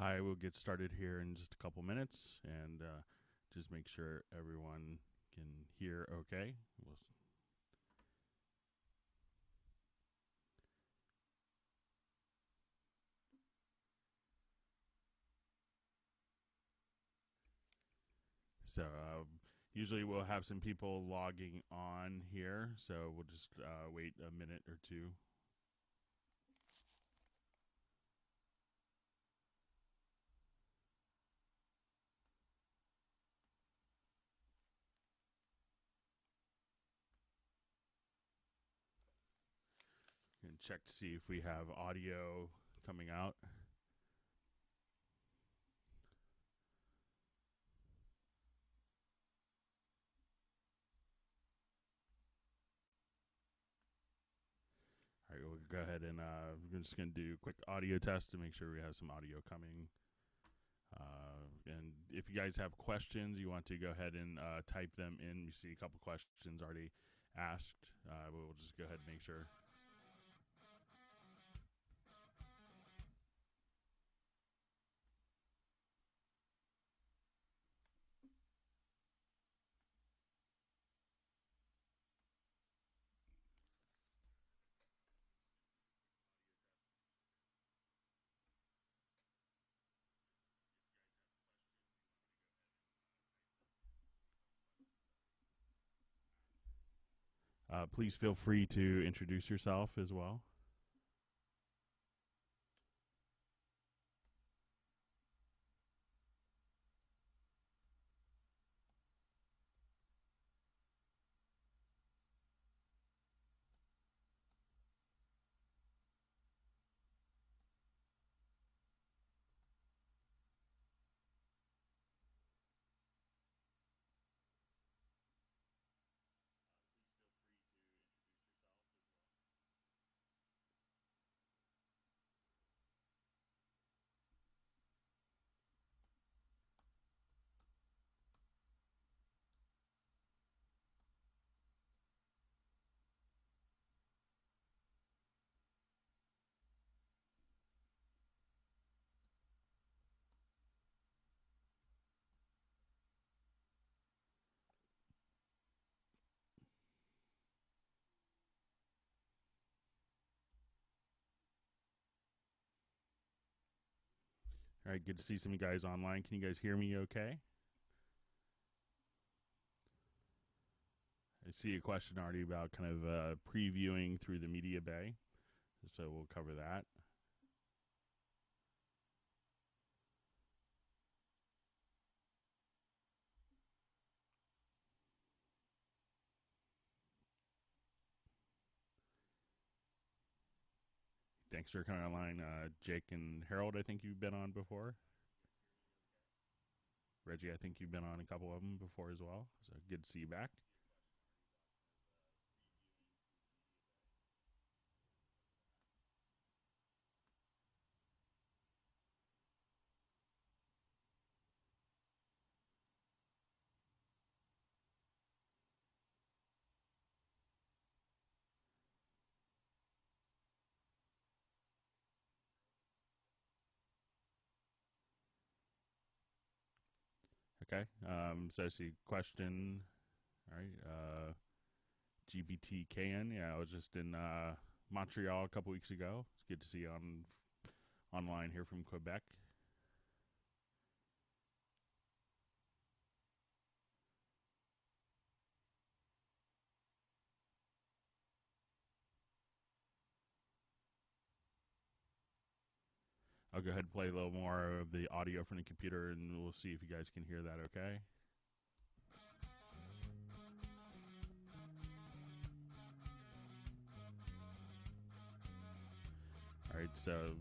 Hi, we'll get started here in just a couple minutes, and just make sure everyone can hear okay. So usually we'll have some people logging on here, so we'll just wait a minute or two. And check to see if we have audio coming out. All right, we'll go ahead and we're just going to do a quick audio test to make sure we have some audio coming. And if you guys have questions, you want to go ahead and type them in. We see a couple questions already asked. We'll just go ahead and make sure. Please feel free to introduce yourself as well. All right, good to see some of you guys online. Can you guys hear me okay? I see a question already about kind of previewing through the media bay, so we'll cover that. Thanks for coming online, Jake and Harold. I think you've been on before. Reggie, I think you've been on a couple of them before as well. So good to see you back. Okay. So I see question. All right. GBTKN. Yeah, I was just in Montreal a couple weeks ago. It's good to see you online here from Quebec. I'll go ahead and play a little more of the audio from the computer, and we'll see if you guys can hear that okay. All right, so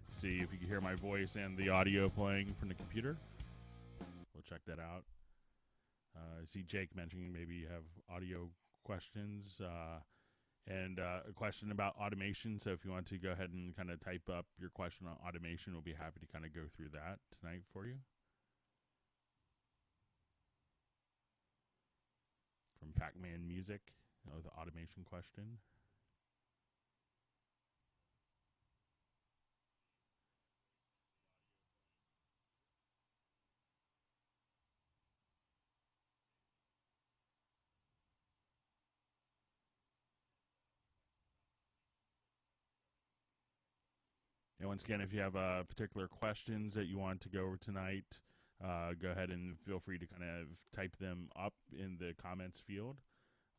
see if you can hear my voice and the audio playing from the computer. We'll check that out. I see Jake mentioning maybe you have audio questions and a question about automation. So if you want to go ahead and kind of type up your question on automation, we'll be happy to kind of go through that tonight for you. From Pac-Man Music, the automation question. And once again, if you have particular questions that you want to go over tonight, go ahead and feel free to kind of type them up in the comments field,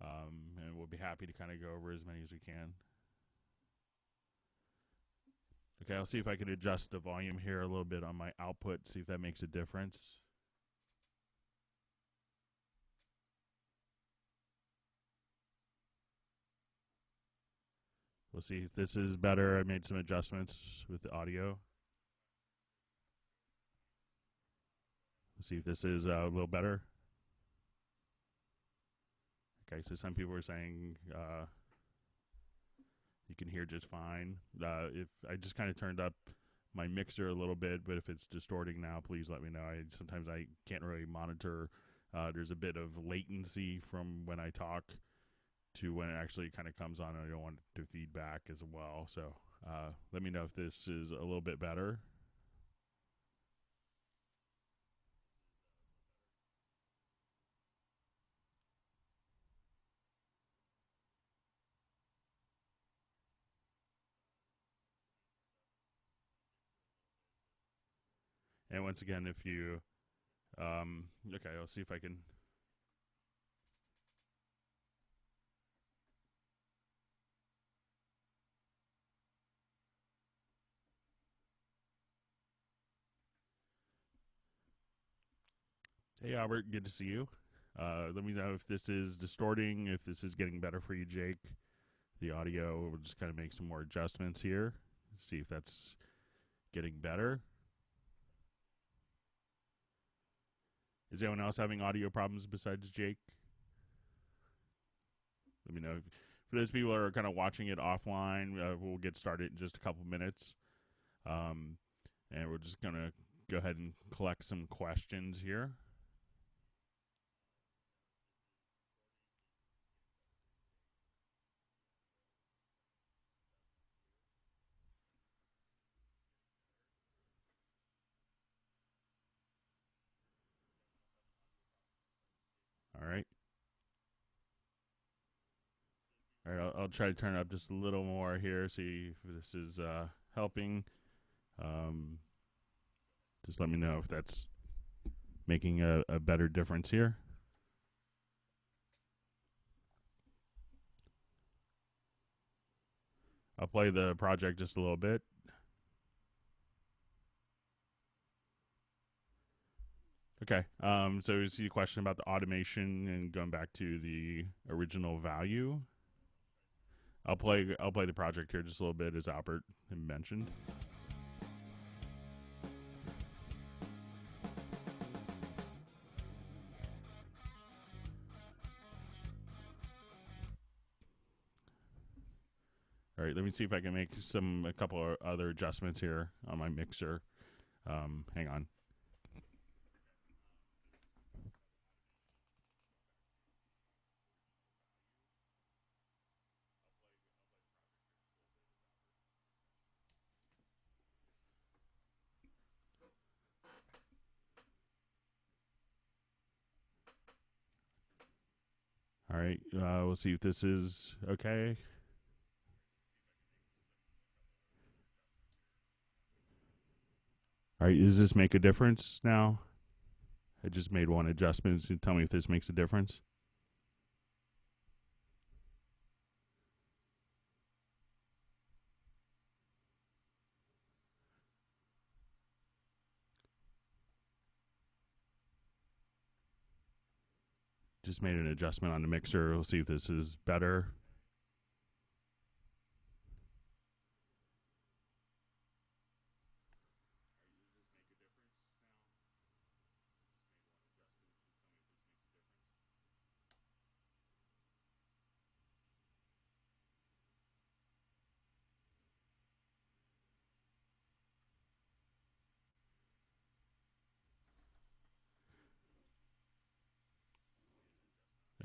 and we'll be happy to kind of go over as many as we can. Okay, I'll see if I can adjust the volume here a little bit on my output, see if that makes a difference. We'll see if this is better. I made some adjustments with the audio. Let's see if this is a little better. Okay, so some people are saying you can hear just fine. If I just kind of turned up my mixer a little bit, but if it's distorting now, please let me know. Sometimes I can't really monitor. There's a bit of latency from when I talk to when it actually kind of comes on. I don't want it to feedback as well. So let me know if this is a little bit better. And once again, if you, okay, I'll see if I can. Hey, Albert, good to see you. Let me know if this is distorting, if this is getting better for you, Jake. The audio, we'll just kind of make some more adjustments here. See if that's getting better. Is anyone else having audio problems besides Jake? Let me know. For those people who are kind of watching it offline, we'll get started in just a couple minutes. And we're just going to go ahead and collect some questions here. All right. All right, I'll try to turn it up just a little more here, see if this is helping. Just let me know if that's making a better difference here. I'll play the project just a little bit. Okay, so we see a question about the automation and going back to the original value. I'll play the project here just a little bit, as Albert mentioned. All right, let me see if I can make a couple of other adjustments here on my mixer. Hang on. All right, we'll see if this is okay. All right, does this make a difference now? I just made one adjustment, so tell me if this makes a difference. Just made an adjustment on the mixer. We'll see if this is better.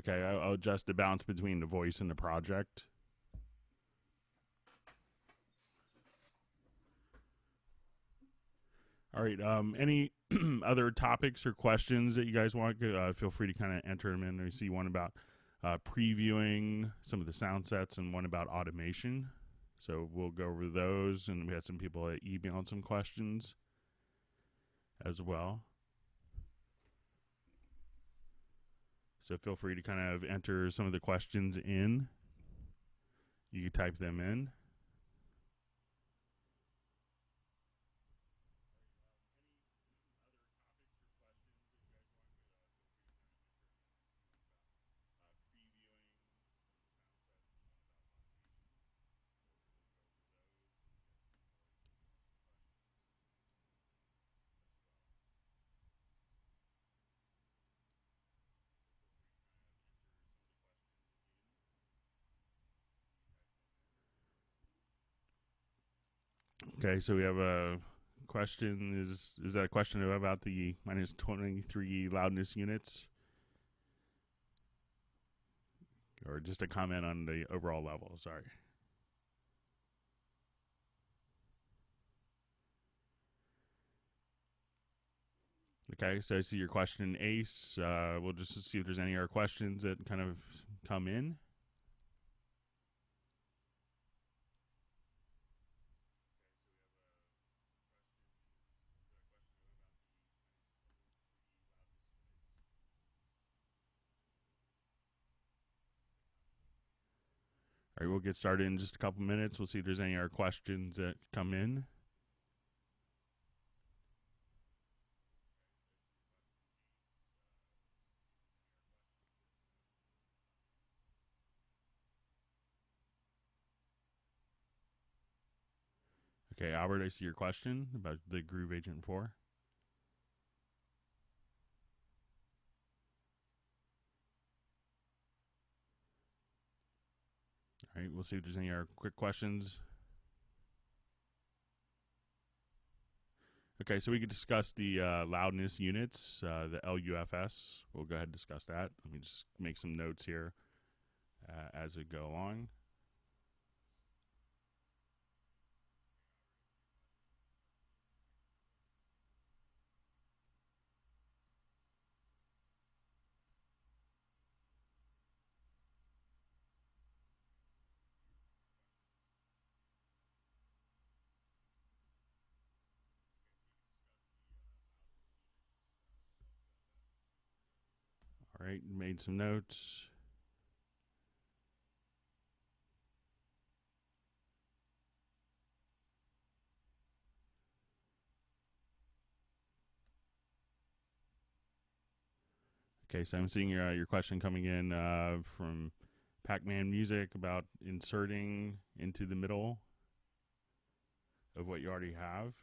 Okay, I'll adjust the balance between the voice and the project. All right, any other topics or questions that you guys want, feel free to kind of enter them in. I see one about previewing some of the sound sets and one about automation. So we'll go over those, and we had some people that emailed some questions as well. So feel free to kind of enter some of the questions in. You can type them in. Okay, so we have a question. Is that a question about the minus 23 loudness units? Or just a comment on the overall level? Sorry. Okay, so I see your question, Ace. We'll just see if there's any other questions that kind of come in. All right, we'll get started in just a couple minutes. We'll see if there's any other questions that come in. Okay, Albert, I see your question about the Groove Agent 4. All right, we'll see if there's any other quick questions. Okay, so we could discuss the loudness units, the LUFS. We'll go ahead and discuss that. Let me just make some notes here as we go along. All right, made some notes. Okay, so I'm seeing your question coming in from Pac-Man Music about inserting into the middle of what you already have.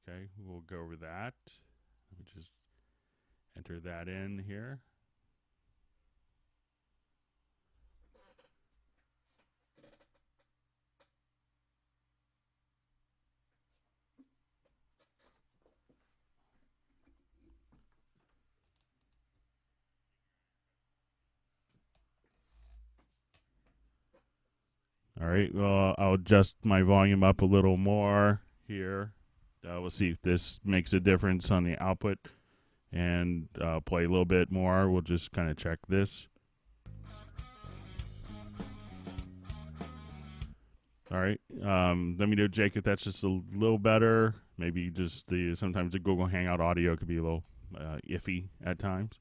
Okay, we'll go over that. Let me just enter that in here. All right, well, I'll adjust my volume up a little more here. We'll see if this makes a difference on the output, and play a little bit more. We'll just kind of check this. All right, let me know, Jake, if that's just a little better. Maybe just sometimes the Google Hangout audio could be a little iffy at times.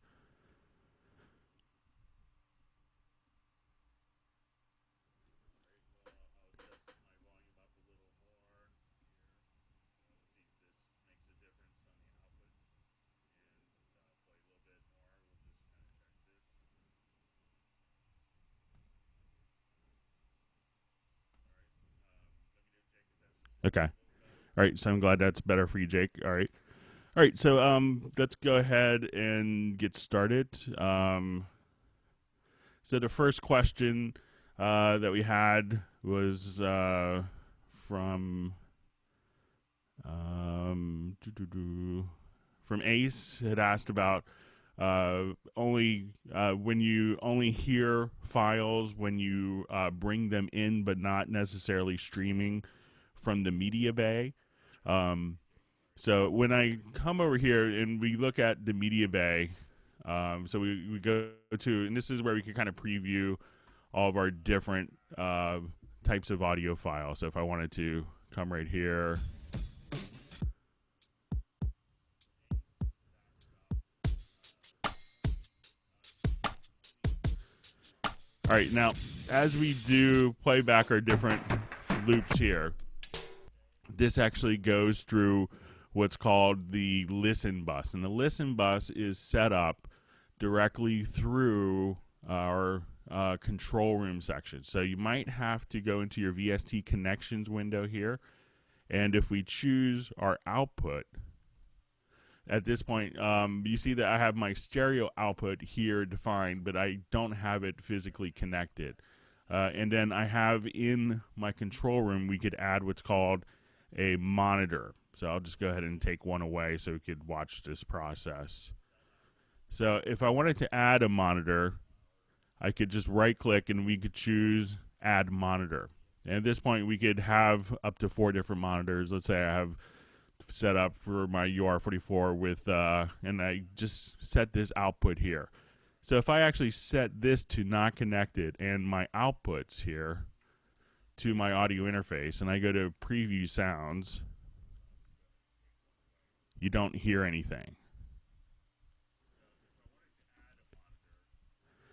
Okay. All right, so I'm glad that's better for you, Jake. All right. All right, so let's go ahead and get started. So the first question that we had was from Ace. Had asked about only when you only hear files when you bring them in, but not necessarily streaming from the media bay. So when I come over here and we look at the media bay, so we go to, and this is where we can kind of preview all of our different types of audio files. So if I wanted to come right here, all right, now as we do play back our different loops here, this actually goes through what's called the listen bus. And the listen bus is set up directly through our control room section. So you might have to go into your VST connections window here. And if we choose our output, at this point, you see that I have my stereo output here defined, but I don't have it physically connected. And then I have in my control room, we could add what's called a monitor. So I'll just go ahead and take one away so we could watch this process. So if I wanted to add a monitor, I could just right click and we could choose add monitor. And at this point, we could have up to 4 different monitors. Let's say I have set up for my UR44 with, and I just set this output here. So if I actually set this to not connected and my outputs here to my audio interface, and I go to preview sounds, you don't hear anything.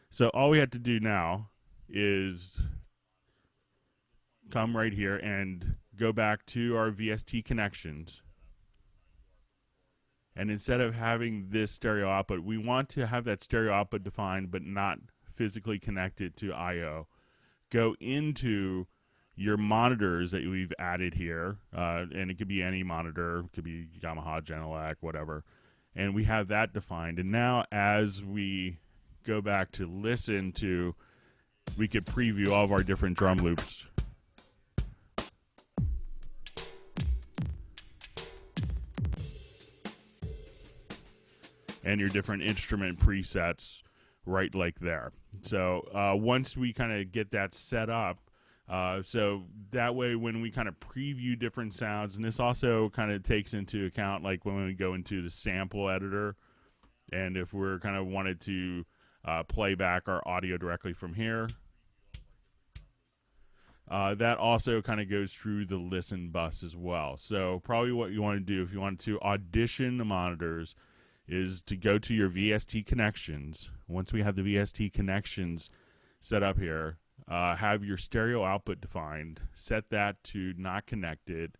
So all we have to do now is come right here and go back to our VST connections. And instead of having this stereo output, we want to have that stereo output defined but not physically connected to I/O. Go into your monitors that we've added here, and it could be any monitor, it could be Yamaha, Genelec, whatever. And we have that defined. And now as we go back to listen to, we could preview all of our different drum loops. And your different instrument presets right like there. So once we kind of get that set up, so that way when we kind of preview different sounds, and this also kind of takes into account like when we go into the sample editor, and if we're kind of wanted to play back our audio directly from here, that also kind of goes through the listen bus as well. So probably what you want to do if you want to audition the monitors is to go to your VST connections. Once we have the VST connections set up here, have your stereo output defined, set that to not connected.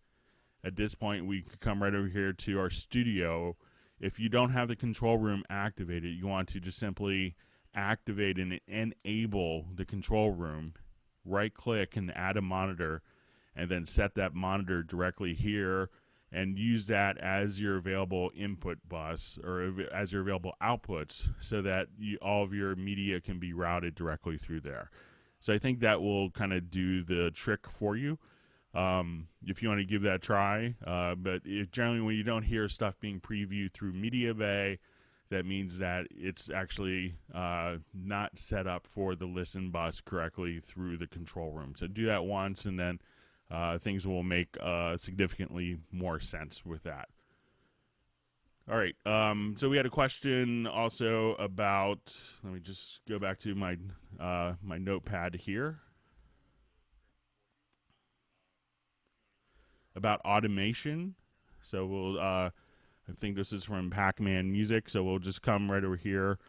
At this point, we could come right over here to our studio. If you don't have the control room activated, you want to just simply activate and enable the control room. Right click and add a monitor, and then set that monitor directly here and use that as your available input bus or as your available outputs so that all of your media can be routed directly through there. So I think that will kind of do the trick for you if you want to give that a try. But generally when you don't hear stuff being previewed through Media Bay, that means that it's actually not set up for the listen bus correctly through the control room. So do that once, and then things will make significantly more sense with that. All right. So we had a question also about, let me just go back to my my notepad here, about automation. So we'll, I think this is from Pac-Man Music. So we'll just come right over here.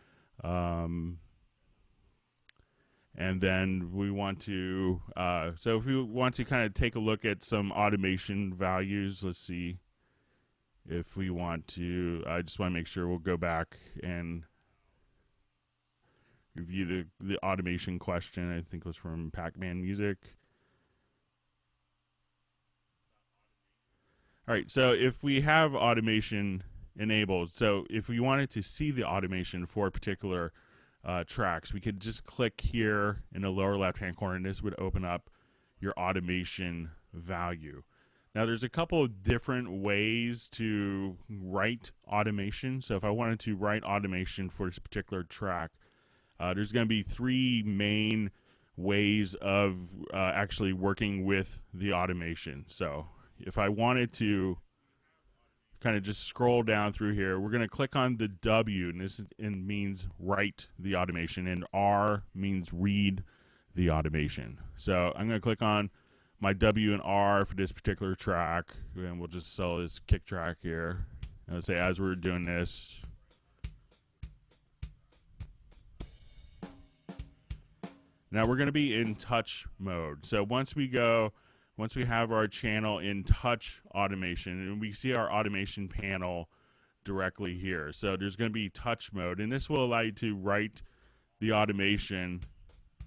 And then we want to, so if we want to kind of take a look at some automation values, let's see if we want to, I just want to make sure we'll go back and review the automation question. I think it was from Pac-Man Music. All right, so if we have automation enabled, so if we wanted to see the automation for a particular tracks, we could just click here in the lower left-hand corner, and this would open up your automation value. Now, there's a couple of different ways to write automation. So if I wanted to write automation for this particular track, there's going to be 3 main ways of actually working with the automation. So if I wanted to kind of just scroll down through here, we're going to click on the W, and this means write the automation, and R means read the automation. So I'm going to click on my W and R for this particular track, and we'll just sell this kick track here. And let's say as we're doing this, now we're going to be in touch mode. So once we have our channel in touch automation, and we see our automation panel directly here. So there's going to be touch mode, and this will allow you to write the automation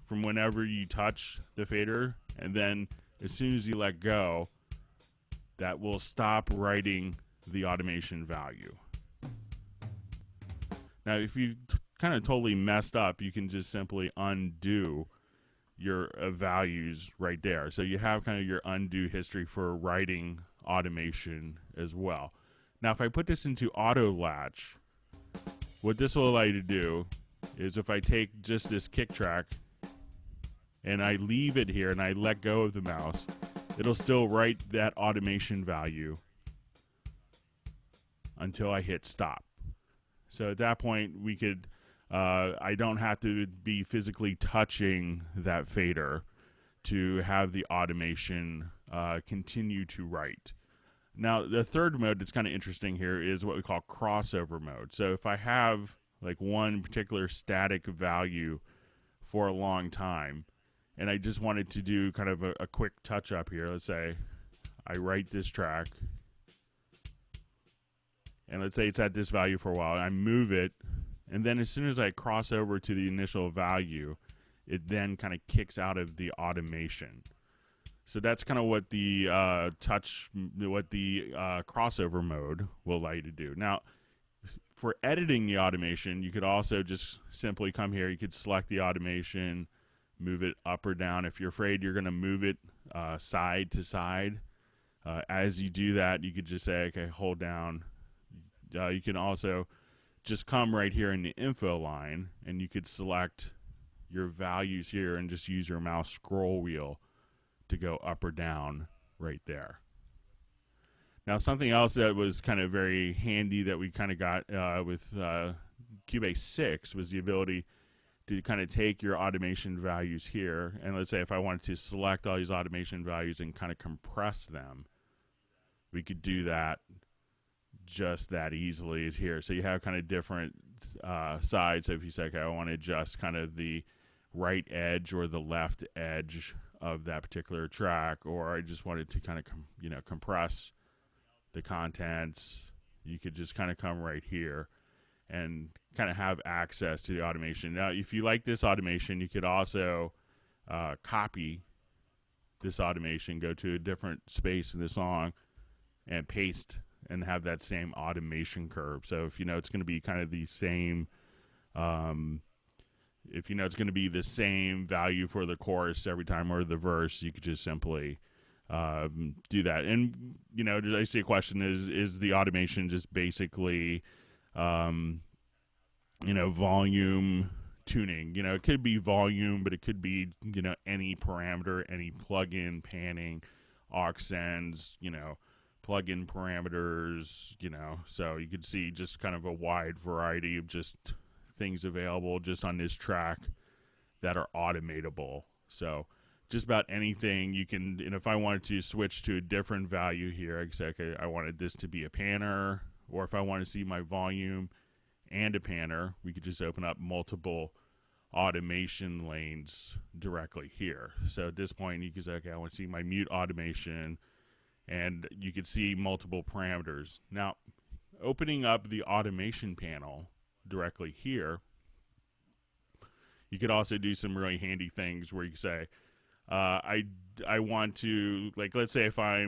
from whenever you touch the fader, and then as soon as you let go, that will stop writing the automation value. Now, if you kind of totally messed up, you can just simply undo your values right there. So you have kind of your undo history for writing automation as well. Now, if I put this into auto latch, what this will allow you to do is if I take just this kick track and I leave it here and I let go of the mouse, it'll still write that automation value until I hit stop. So at that point, we could, I don't have to be physically touching that fader to have the automation continue to write. Now, the third mode that's kind of interesting here is what we call crossover mode. So if I have like one particular static value for a long time, and I just wanted to do kind of a quick touch up here, let's say I write this track, and let's say it's at this value for a while, I move it, and then as soon as I cross over to the initial value, it then kind of kicks out of the automation. So that's kind of what the crossover mode will allow you to do. Now, for editing the automation, you could also just simply come here. You could select the automation, move it up or down. If you're afraid you're going to move it side to side, as you do that, you could just say, okay, hold down. You can also just come right here in the info line, and you could select your values here and just use your mouse scroll wheel to go up or down right there. Now, something else that was kind of very handy that we kind of got with Cubase 6 was the ability to kind of take your automation values here, and let's say if I wanted to select all these automation values and kind of compress them, we could do that just that easily as here. So you have kind of different sides. So if you say, okay, I want to adjust kind of the right edge or the left edge of that particular track, or I just wanted to kind of compress the contents, you could just kind of come right here and kind of have access to the automation. Now, if you like this automation, you could also copy this automation, go to a different space in the song, and paste and have that same automation curve. So if you know it's going to be kind of the same, if you know it's going to be the same value for the chorus every time or the verse, you could just simply do that. And you know, I see a question: is the automation just basically, you know, volume tuning? You know, it could be volume, but it could be, you know, any parameter, any plugin, panning, aux sends, you know, plugin parameters, you know. So you could see just kind of a wide variety of just things available just on this track that are automatable. So just about anything you can, and if I wanted to switch to a different value here, I could say, okay, I wanted this to be a panner, or if I want to see my volume and a panner, we could just open up multiple automation lanes directly here. So at this point, you can say, okay, I want to see my mute automation, and you could see multiple parameters. Now, opening up the automation panel directly here, you could also do some really handy things where you say, I want to, like, let's say if I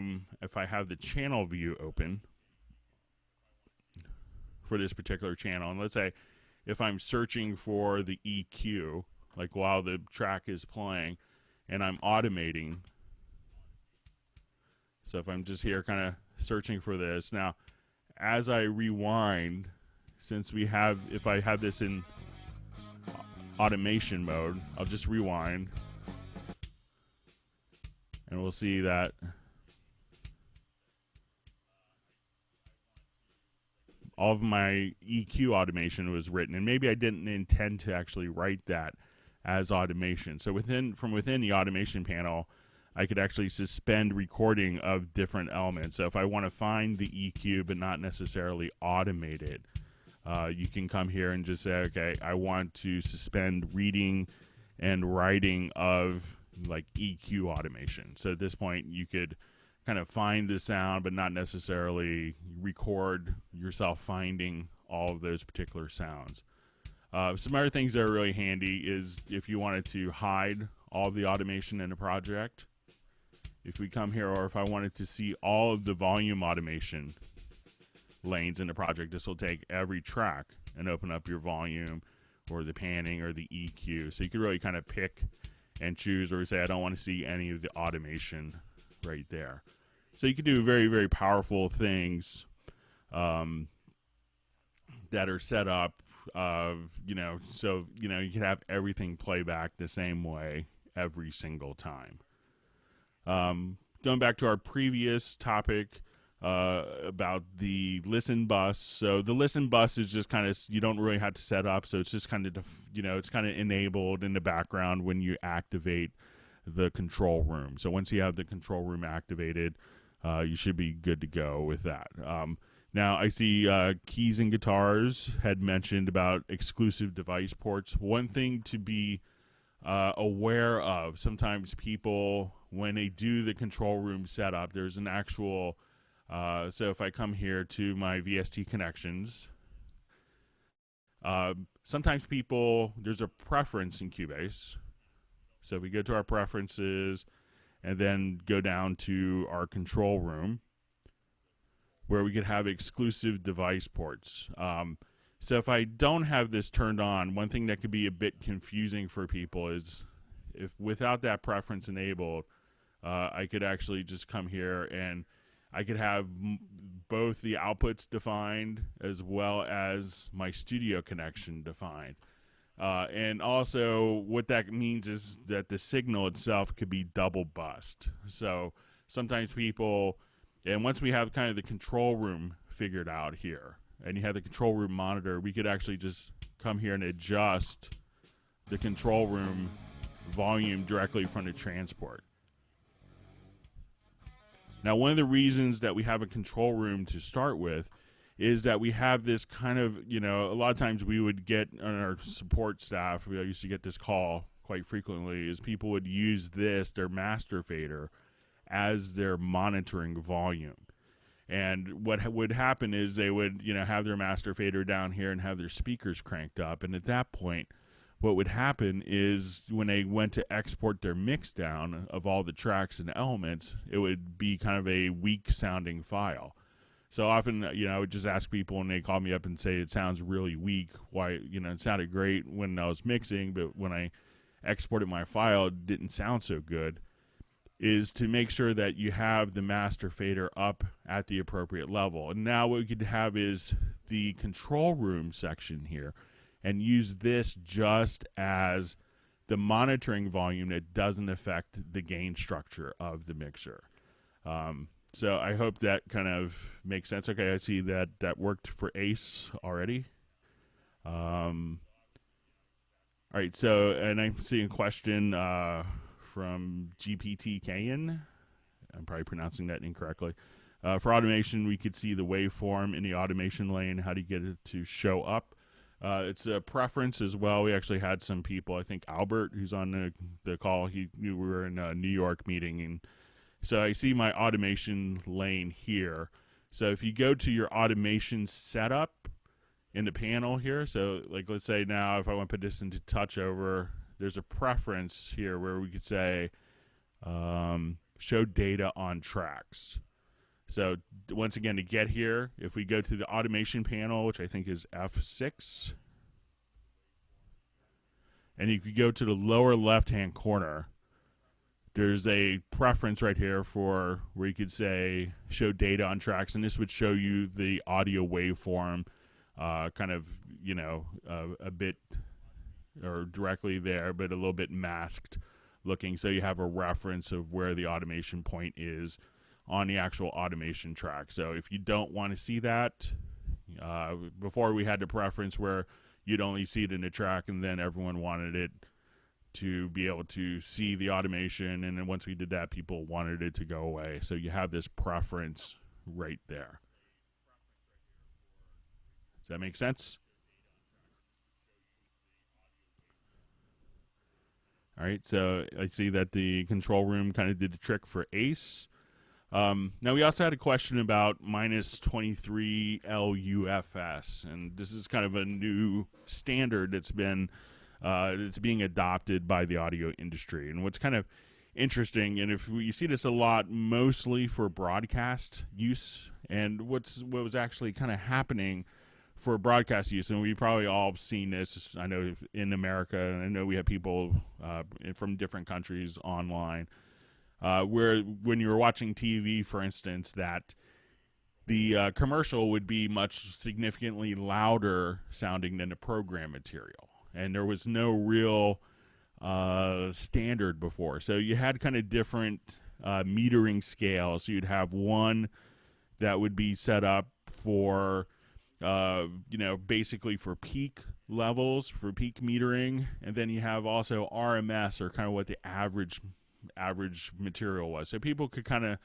have the channel view open for this particular channel, and let's say if I'm searching for the EQ, like while the track is playing, and I'm automating. So if I'm just here kind of searching for this, now as I rewind, since we have, if I have this in automation mode, I'll just rewind, and we'll see that all of my EQ automation was written, and maybe I didn't intend to actually write that as automation. So from within the automation panel, I could actually suspend recording of different elements. So if I want to find the EQ but not necessarily automate it, you can come here and just say, okay, I want to suspend reading and writing of like EQ automation. So at this point, you could kind of find the sound but not necessarily record yourself finding all of those particular sounds. Some other things that are really handy is if you wanted to hide all of the automation in a project. If we come here, or if I wanted to see all of the volume automation lanes in the project, this will take every track and open up your volume or the panning or the EQ. So you can really kind of pick and choose, or say, I don't want to see any of the automation right there. So you can do very, very powerful things that are set up, so, you can have everything play back the same way every single time. Going back to our previous topic about the listen bus. So the listen bus is just kind of, you don't really have to set up. So it's just kind of, it's kind of enabled in the background when you activate the control room. So once you have the control room activated, you should be good to go with that. Now I see Keys and Guitars had mentioned about exclusive device ports. One thing to be aware of, sometimes people, when they do the control room setup, there's an actual, so if I come here to my VST connections, sometimes there's a preference in Cubase. So we go to our preferences and then go down to our control room where we could have exclusive device ports. So if I don't have this turned on, one thing that could be a bit confusing for people is if without that preference enabled, I could actually just come here and I could have both the outputs defined as well as my studio connection defined. And also what that means is that the signal itself could be double bust. So sometimes people, and once we have kind of the control room figured out here, and you have the control room monitor, we could actually just come here and adjust the control room volume directly from the transport. Now, one of the reasons that we have a control room to start with is that we have this kind of, a lot of times we would get on our support staff, we used to get this call quite frequently, is people would use their master fader, as their monitoring volume. And what would happen is they would, have their master fader down here and have their speakers cranked up. And at that point, what would happen is when they went to export their mix down of all the tracks and elements, it would be kind of a weak sounding file. So often, I would just ask people when they call me up and say it sounds really weak. Why, it sounded great when I was mixing, but when I exported my file, it didn't sound so good. Is to make sure that you have the master fader up at the appropriate level. And now what we could have is the control room section here and use this just as the monitoring volume that doesn't affect the gain structure of the mixer. So I hope that kind of makes sense. Okay, I see that worked for Ace already. All right, so, and I'm seeing a question from GPTKN. I'm probably pronouncing that incorrectly. For automation, we could see the waveform in the automation lane. How do you get it to show up? It's a preference as well. We actually had some people, I think Albert, who's on the call, we were in a New York meeting, and so I see my automation lane here. So if you go to your automation setup in the panel here, so like let's say now if I want to put this into touch over, there's a preference here where we could say show data on tracks. So once again, to get here, if we go to the automation panel, which I think is F6, and if you go to the lower left-hand corner, there's a preference right here for where you could say show data on tracks, and this would show you the audio waveform kind of, a bit or directly there, but a little bit masked looking, so you have a reference of where the automation point is on the actual automation track. So if you don't want to see that, before we had the preference where you'd only see it in the track and then everyone wanted it to be able to see the automation, and then once we did that, people wanted it to go away. So you have this preference right there. Does that make sense? All right, so I see that the control room kind of did the trick for Ace. Now, we also had a question about minus 23 LUFS, and this is kind of a new standard that's been it's being adopted by the audio industry. And what's kind of interesting, and if you see this a lot, mostly for broadcast use, and what was actually kind of happening for broadcast use, and we've probably all seen this, I know in America, and I know we have people from different countries online, where when you were watching TV, for instance, that the commercial would be much significantly louder sounding than the program material. And there was no real standard before. So you had kind of different metering scales. So you'd have one that would be set up for, basically for peak levels, for peak metering. And then you have also RMS, or kind of what the average material was. So people could kind of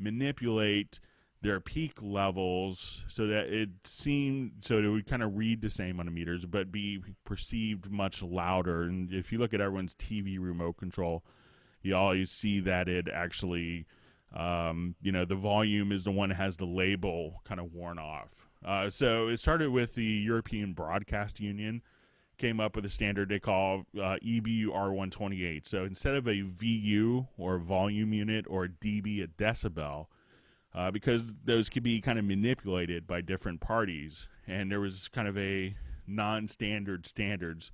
manipulate their peak levels so that it would kind of read the same on the meters but be perceived much louder. And if you look at everyone's TV remote control, you always see that it actually the volume is the one that has the label kind of worn off. So it started with the European Broadcast Union, came up with a standard they call EBU R128. So instead of a VU, or volume unit, or dB, a decibel, because those could be kind of manipulated by different parties, and there was kind of a non-standard standards,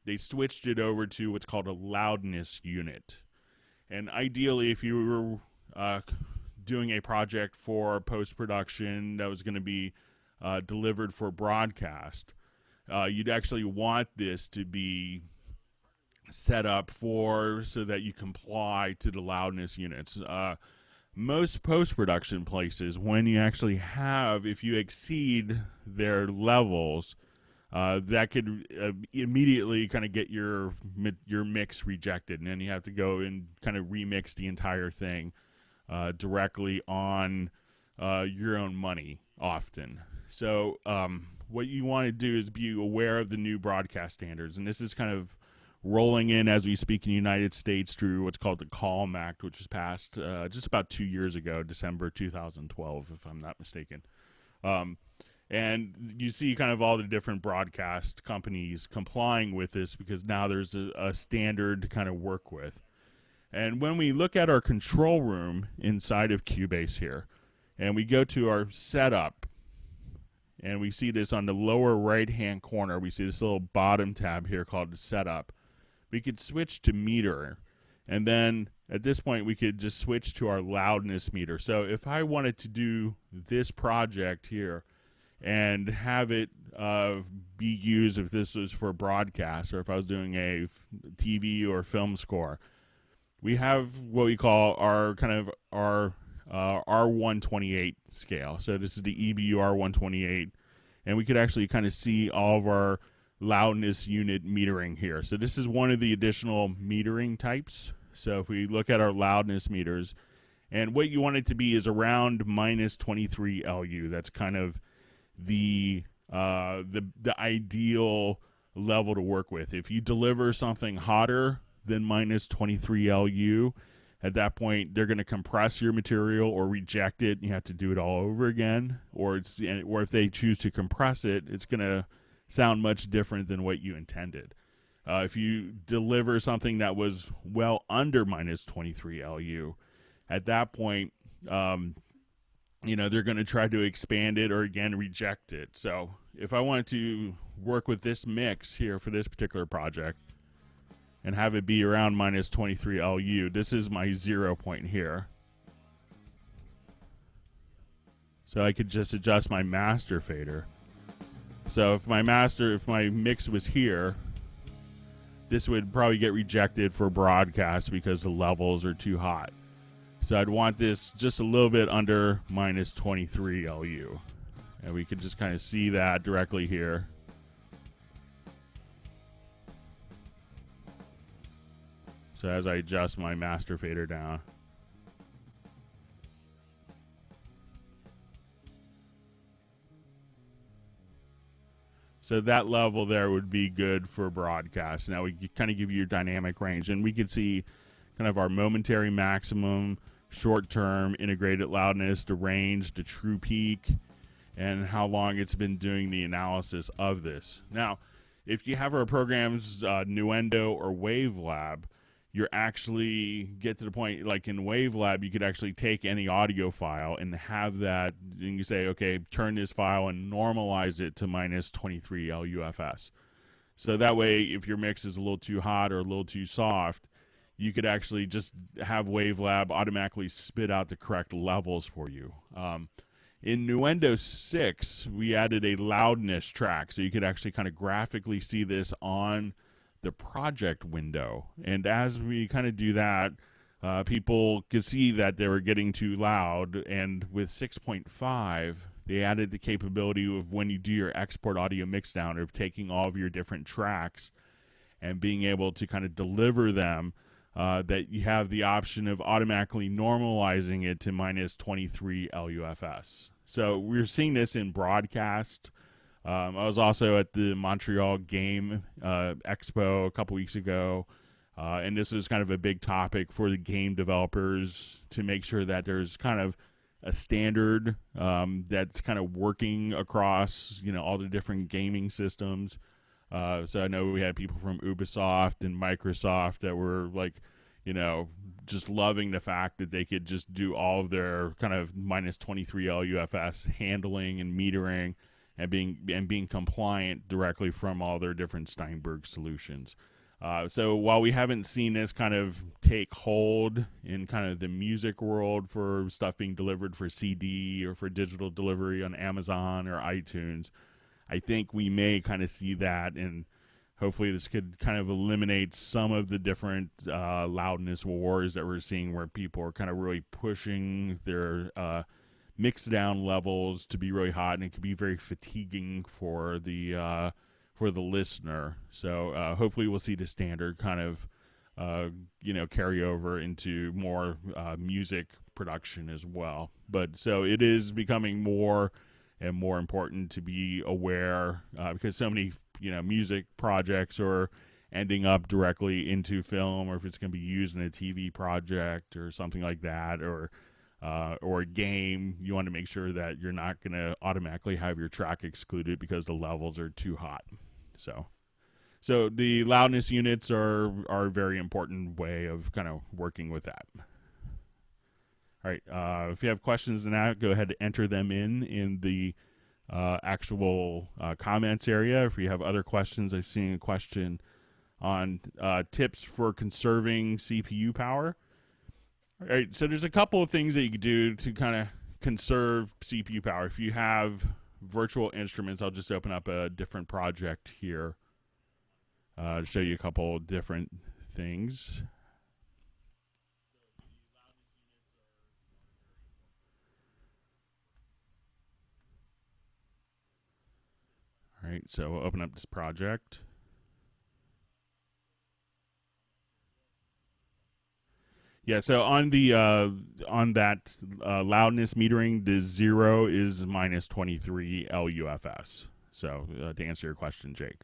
they switched it over to what's called a loudness unit. And ideally, if you were doing a project for post-production that was going to be delivered for broadcast, you'd actually want this to be set up so that you comply to the loudness units. Most post-production places, when you actually have, if you exceed their levels, that could immediately kind of get your mix rejected, and then you have to go and kind of remix the entire thing directly on your own money often. So what you want to do is be aware of the new broadcast standards, and this is kind of rolling in as we speak in the United States through what's called the Calm Act, which was passed just about 2 years ago, December 2012, if I'm not mistaken. And you see kind of all the different broadcast companies complying with this, because now there's a standard to kind of work with. And when we look at our control room inside of Cubase here, and we go to our setup, and we see this on the lower right-hand corner, we see this little bottom tab here called setup. We could switch to meter, and then at this point we could just switch to our loudness meter. So if I wanted to do this project here and have it be used, if this was for broadcast, or if I was doing a TV or film score, we have what we call our R128 scale. So this is the EBU R128, and we could actually kind of see all of our loudness unit metering here. So this is one of the additional metering types. So if we look at our loudness meters, and what you want it to be is around minus 23 LU. That's kind of the ideal level to work with. If you deliver something hotter than minus 23 LU, at that point they're going to compress your material or reject it, and you have to do it all over again. Or if they choose to compress it, it's going to sound much different than what you intended. If you deliver something that was well under minus 23 LU, at that point, they're going to try to expand it or again reject it. So if I wanted to work with this mix here for this particular project and have it be around minus 23 LU, this is my 0 point here. So I could just adjust my master fader. So if my mix was here, this would probably get rejected for broadcast because the levels are too hot. So I'd want this just a little bit under minus 23 LU. And we could just kind of see that directly here. So as I adjust my master fader down. So that level there would be good for broadcast. Now we kind of give you your dynamic range, and we could see kind of our momentary maximum, short-term, integrated loudness, the range, the true peak, and how long it's been doing the analysis of this. Now, if you have our programs Nuendo or Wavelab, you're actually get to the point, like in Wavelab, you could actually take any audio file and have that, and you say, okay, turn this file and normalize it to minus 23 LUFS. So that way, if your mix is a little too hot or a little too soft, you could actually just have Wavelab automatically spit out the correct levels for you. In Nuendo 6, we added a loudness track, so you could actually kind of graphically see this on the project window. And as we kind of do that, people could see that they were getting too loud. And with 6.5, they added the capability of when you do your export audio mixdown of taking all of your different tracks and being able to kind of deliver them, that you have the option of automatically normalizing it to minus 23 LUFS. So we're seeing this in broadcast. I was also at the Montreal Game Expo a couple weeks ago, and this is kind of a big topic for the game developers to make sure that there's kind of a standard that's kind of working across, you know, all the different gaming systems. So I know we had people from Ubisoft and Microsoft that were like, you know, just loving the fact that they could just do all of their kind of minus 23 LUFS handling and metering and being compliant directly from all their different Steinberg solutions. So while we haven't seen this kind of take hold in kind of the music world for stuff being delivered for CD or for digital delivery on Amazon or iTunes, I think we may kind of see that, and hopefully this could kind of eliminate some of the different loudness wars that we're seeing where people are kind of really pushing their mix down levels to be really hot, and it can be very fatiguing for the listener. So hopefully we'll see the standard kind of carry over into more music production as well. But so it is becoming more and more important to be aware because so many music projects are ending up directly into film, or if it's going to be used in a TV project or something like that, or a game, you want to make sure that you're not going to automatically have your track excluded because the levels are too hot. So the loudness units are a very important way of kind of working with that. All right, if you have questions on that, go ahead and enter them in the actual comments area. If you have other questions, I've seen a question on tips for conserving CPU power. All right, so there's a couple of things that you can do to kind of conserve CPU power. If you have virtual instruments, I'll just open up a different project here to show you a couple of different things. All right, so we'll open up this project. Yeah, so on the on that loudness metering, the 0 is minus 23 LUFS. So to answer your question, Jake.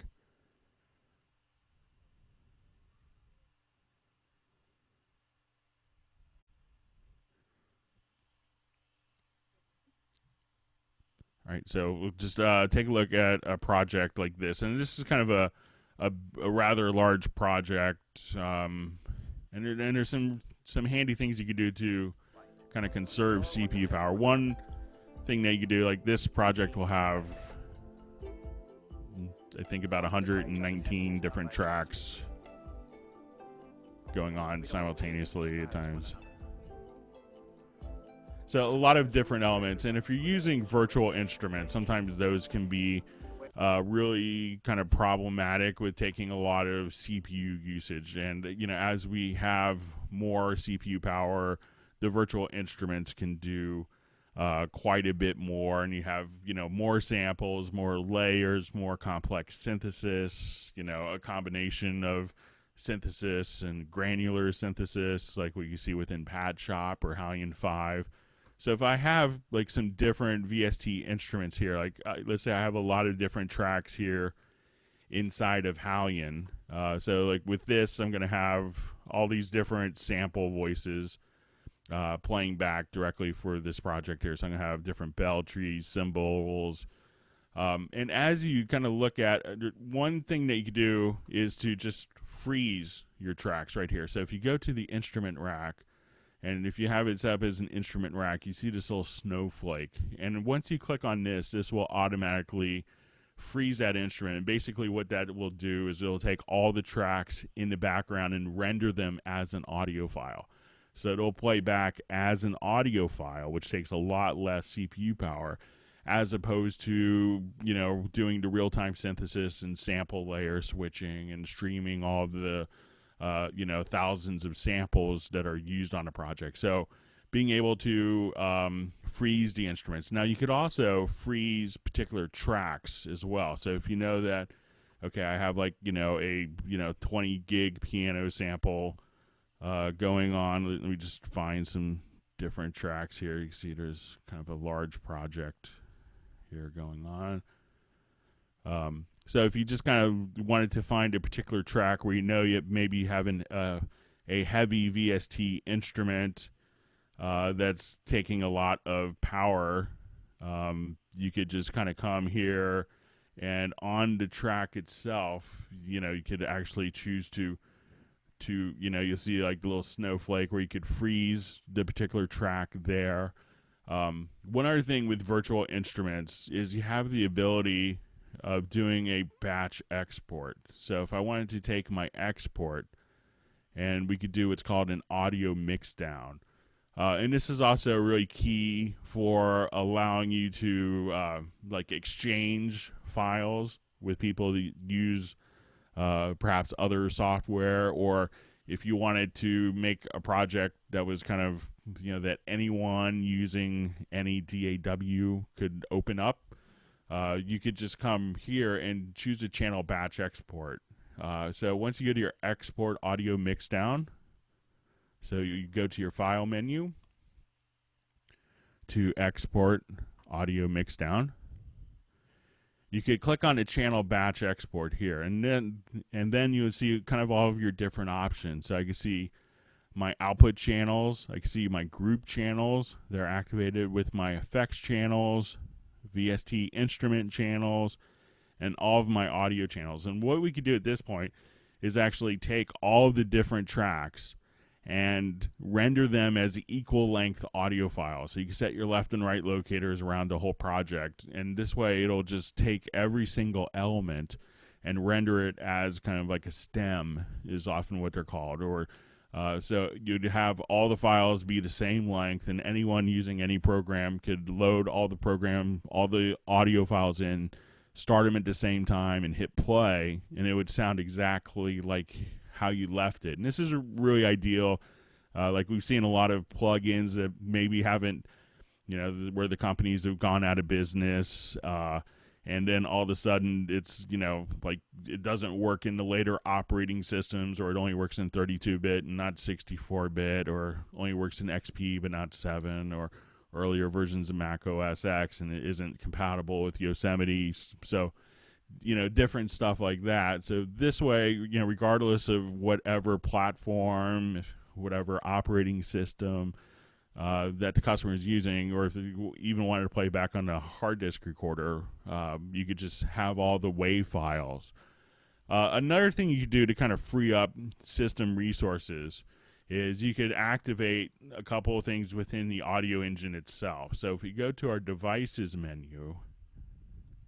All right, so we'll just take a look at a project like this, and this is kind of a rather large project, and there's some handy things you could do to kind of conserve CPU power. One thing that you could do, like this project will have, I think, about 119 different tracks going on simultaneously at times. So a lot of different elements, and if you're using virtual instruments, sometimes those can be really kind of problematic with taking a lot of CPU usage. And as we have more CPU power, the virtual instruments can do quite a bit more, and you have more samples, more layers, more complex synthesis, a combination of synthesis and granular synthesis, like what you see within Pad Shop or Hallion 5. So if I have like some different VST instruments here, like let's say I have a lot of different tracks here inside of Hallion. So like with this, I'm going to have all these different sample voices playing back directly for this project here. So I'm going to have different bell trees, cymbals. And as you kind of look at, one thing that you could do is to just freeze your tracks right here. So if you go to the instrument rack, and if you have it set up as an instrument rack, you see this little snowflake. And once you click on this, this will automatically freeze that instrument. And basically what that will do is it'll take all the tracks in the background and render them as an audio file. So it'll play back as an audio file, which takes a lot less CPU power, as opposed to, you know, doing the real-time synthesis and sample layer switching and streaming all of the you know, thousands of samples that are used on a project. So being able to freeze the instruments. Now you could also freeze particular tracks as well. So if you know that, okay, I have like, you know, a 20 gig piano sample going on. Let me just find some different tracks here. You can see there's kind of a large project here going on. So if you just kind of wanted to find a particular track where you know you maybe having a heavy VST instrument that's taking a lot of power, you could just kind of come here, and on the track itself, you know, you could actually choose to you know, you'll see like the little snowflake where you could freeze the particular track there. One other thing with virtual instruments is you have the ability of doing a batch export. So if I wanted to take my export, and we could do what's called an audio mixdown. And this is also really key for allowing you to like exchange files with people that use perhaps other software, or if you wanted to make a project that was kind of, you know, that anyone using any DAW could open up, you could just come here and choose a channel batch export. So once you go to your export audio mixdown, so you go to your file menu to export audio mixdown, you could click on the channel batch export here, and then you would see kind of all of your different options. So I can see my output channels, I can see my group channels, they're activated with my effects channels, VST instrument channels, and all of my audio channels. And what we could do at this point is actually take all of the different tracks and render them as equal length audio files. So you can set your left and right locators around the whole project, and this way it'll just take every single element and render it as kind of like a stem, is often what they're called. Or so you'd have all the files be the same length, and anyone using any program could load all the audio files in, start them at the same time, and hit play, and it would sound exactly like how you left it. And this is really ideal. Like we've seen a lot of plugins that maybe haven't, you know, where the companies have gone out of business, and then all of a sudden it's, you know, like it doesn't work in the later operating systems, or it only works in 32-bit and not 64-bit, or only works in XP but not 7, or earlier versions of Mac OS X, and it isn't compatible with Yosemite. So, you know, different stuff like that. So this way, you know, regardless of whatever platform, whatever operating system that the customer is using, or if you even wanted to play back on a hard disk recorder, you could just have all the WAV files. Another thing you could do to kind of free up system resources is you could activate a couple of things within the audio engine itself. So if we go to our devices menu,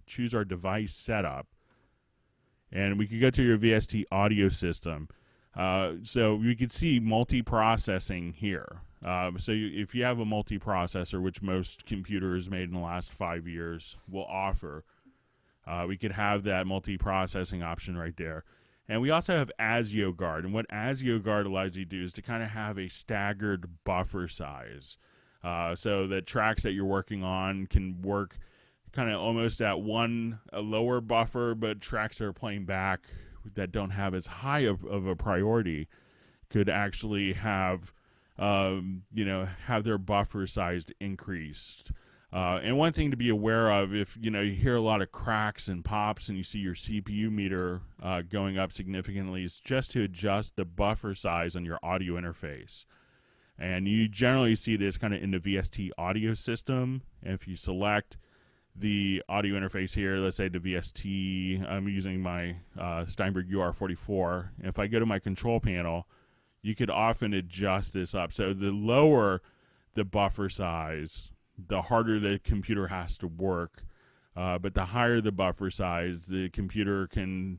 choose our device setup, and we could go to your VST audio system. So we could see multiprocessing here. So if you have a multiprocessor, which most computers made in the last 5 years will offer, we could have that multiprocessing option right there. And we also have ASIO Guard. And what ASIO Guard allows you to do is to kind of have a staggered buffer size. So that tracks that you're working on can work kind of almost at a lower buffer, but tracks that are playing back that don't have as high of a priority could actually have, have their buffer size increased. And one thing to be aware of, if you hear a lot of cracks and pops and you see your CPU meter going up significantly, is just to adjust the buffer size on your audio interface. And you generally see this kind of in the VST audio system. And if you select the audio interface here, let's say the VST, I'm using my Steinberg UR44. And if I go to my control panel, you could often adjust this up. So the lower the buffer size, the harder the computer has to work. But the higher the buffer size, the computer can,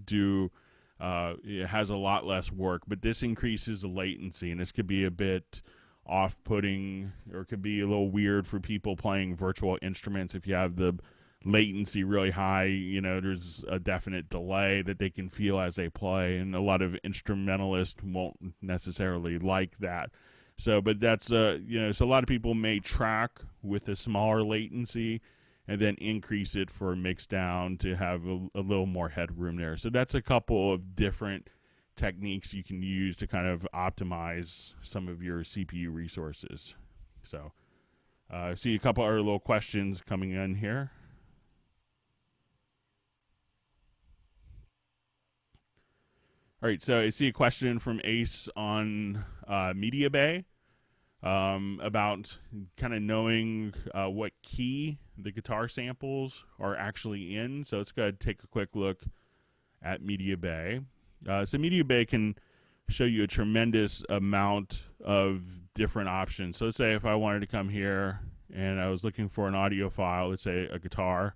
do, it has a lot less work. But this increases the latency, and this could be a bit off-putting, or it could be a little weird for people playing virtual instruments. If you have the latency really high, there's a definite delay that they can feel as they play, and a lot of instrumentalists won't necessarily like that. So, but that's, so a lot of people may track with a smaller latency and then increase it for mix down to have a little more headroom there. So that's a couple of different techniques you can use to kind of optimize some of your CPU resources. So, I see a couple other little questions coming in here. All right, so I see a question from Ace on Media Bay about kind of knowing what key the guitar samples are actually in. So let's go ahead and take a quick look at Media Bay. So Media Bay can show you a tremendous amount of different options. So let's say if I wanted to come here and I was looking for an audio file, let's say a guitar.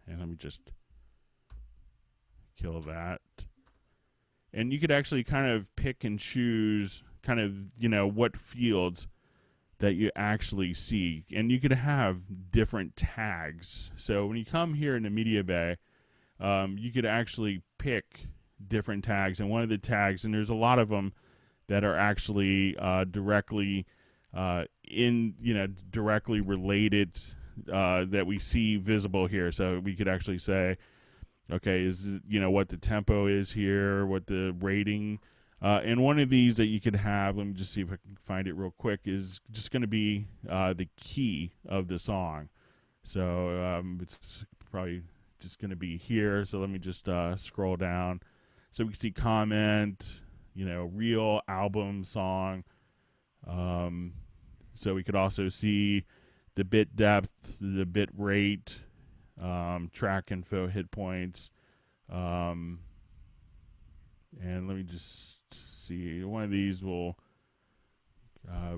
And let me just kill that. And you could actually kind of pick and choose kind of, what fields that you actually see. And you could have different tags. So when you come here in the Media Bay, you could actually pick different tags. And one of the tags, and there's a lot of them that are actually directly directly related that we see visible here. So we could actually say, okay, is what the tempo is here, what the rating, and one of these that you could have, let me just see if I can find it real quick, is just going to be the key of the song. So it's probably just going to be here. So let me just scroll down. So we can see comment, real, album, song. So we could also see the bit depth, the bit rate, track info, hit points, and let me just see. One of these will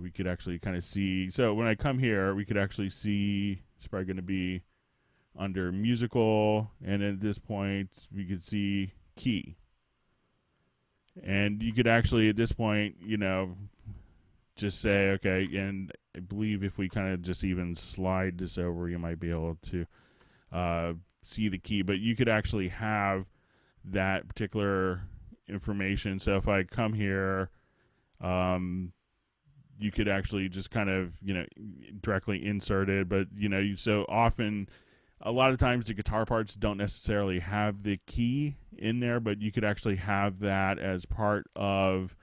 we could actually kind of see. So when I come here, we could actually see it's probably going to be under musical, and at this point we could see key. And you could actually at this point, just say, okay, and I believe if we kind of just even slide this over, you might be able to see the key, but you could actually have that particular information. So if I come here, you could actually just kind of, directly insert it, but, so often, a lot of times the guitar parts don't necessarily have the key in there, but you could actually have that as part of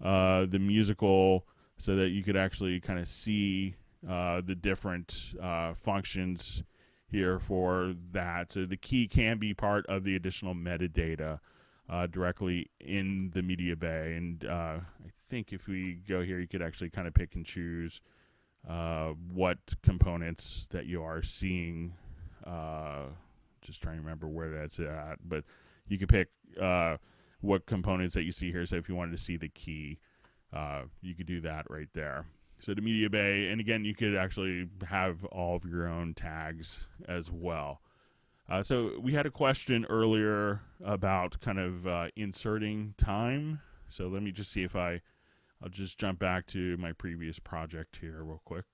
the musical, so that you could actually kind of see the different functions here for that. So the key can be part of the additional metadata directly in the Media Bay. And I think if we go here, you could actually kind of pick and choose what components that you are seeing. Just trying to remember where that's at. But you could pick what components that you see here. So if you wanted to see the key, you could do that right there. So the Media Bay, and again, you could actually have all of your own tags as well. So we had a question earlier about kind of inserting time. So let me just see if I'll just jump back to my previous project here real quick.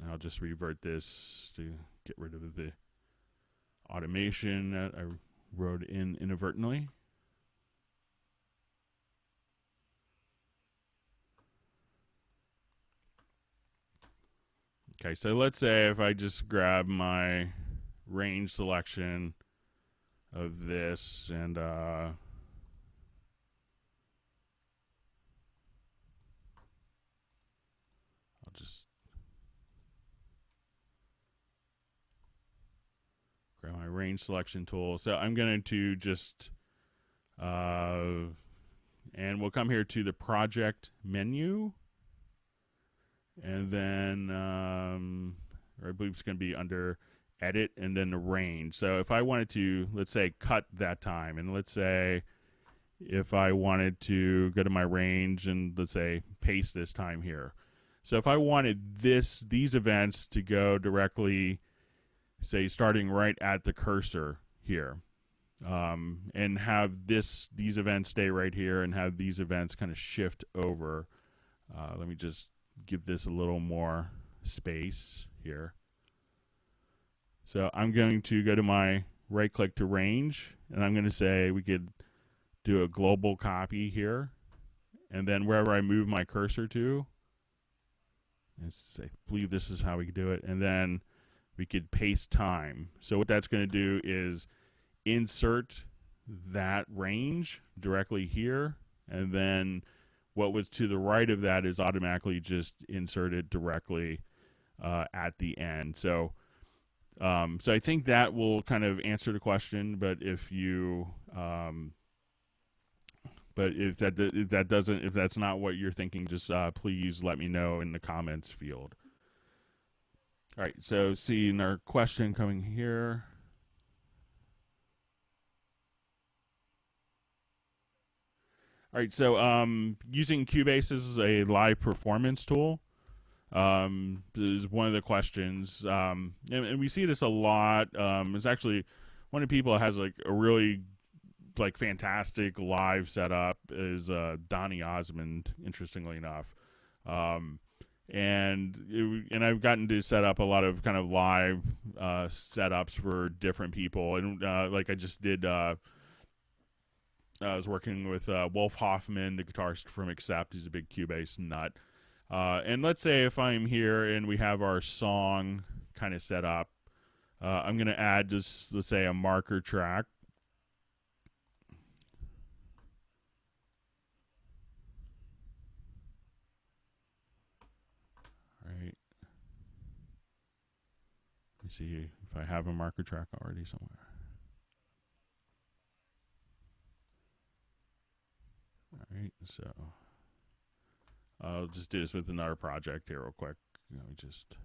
I'll just revert this to get rid of the automation that I wrote in inadvertently. Okay, so let's say if I just grab my range selection of this and I'll just grab my range selection tool. So I'm going to just and we'll come here to the project menu, and then I believe it's going to be under edit and then the range. So if I wanted to, let's say, cut that time, and let's say if I wanted to go to my range and let's say paste this time here. So if I wanted these events to go directly, say, starting right at the cursor here, and have these events stay right here and have these events kind of shift over. Let me just give this a little more space here. So I'm going to go to my right click to range, and I'm going to say we could do a global copy here, and then wherever I move my cursor to, I believe this is how we could do it, and then we could paste time. So what that's going to do is insert that range directly here, and then what was to the right of that is automatically just inserted directly at the end. So so I think that will kind of answer the question, but if you but if that's not what you're thinking, just please let me know in the comments field. All right, so seeing our question coming here. All right, so using Cubase as a live performance tool is one of the questions, and we see this a lot. It's actually one of the people that has like a really fantastic live setup is Donny Osmond, interestingly enough, and I've gotten to set up a lot of kind of live setups for different people, and like I just did. I was working with Wolf Hoffman, the guitarist from Accept. He's a big Cubase nut. And let's say if I'm here and we have our song kind of set up, I'm going to add just, let's say, a marker track. All right. Let me see if I have a marker track already somewhere. All right, so I'll just do this with another project here real quick. Let me just.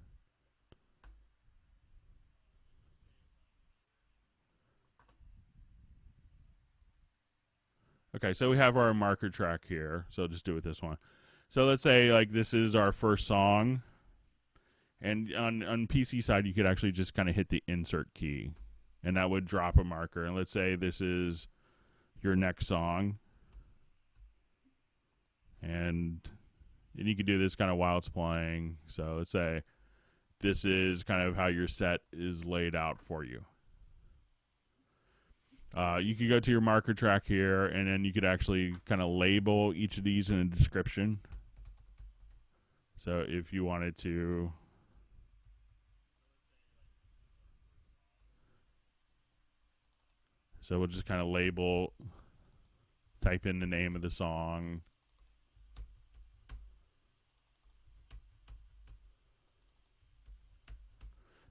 Okay, so we have our marker track here. So I'll just do it with this one. So let's say like this is our first song. And on PC side, you could actually just kind of hit the insert key. And that would drop a marker. And let's say this is your next song. And you can do this kind of while it's playing. So let's say this is kind of how your set is laid out for you. You could go to your marker track here, and then you could actually kind of label each of these in a description. So if you wanted to, so we'll just kind of label, type in the name of the song.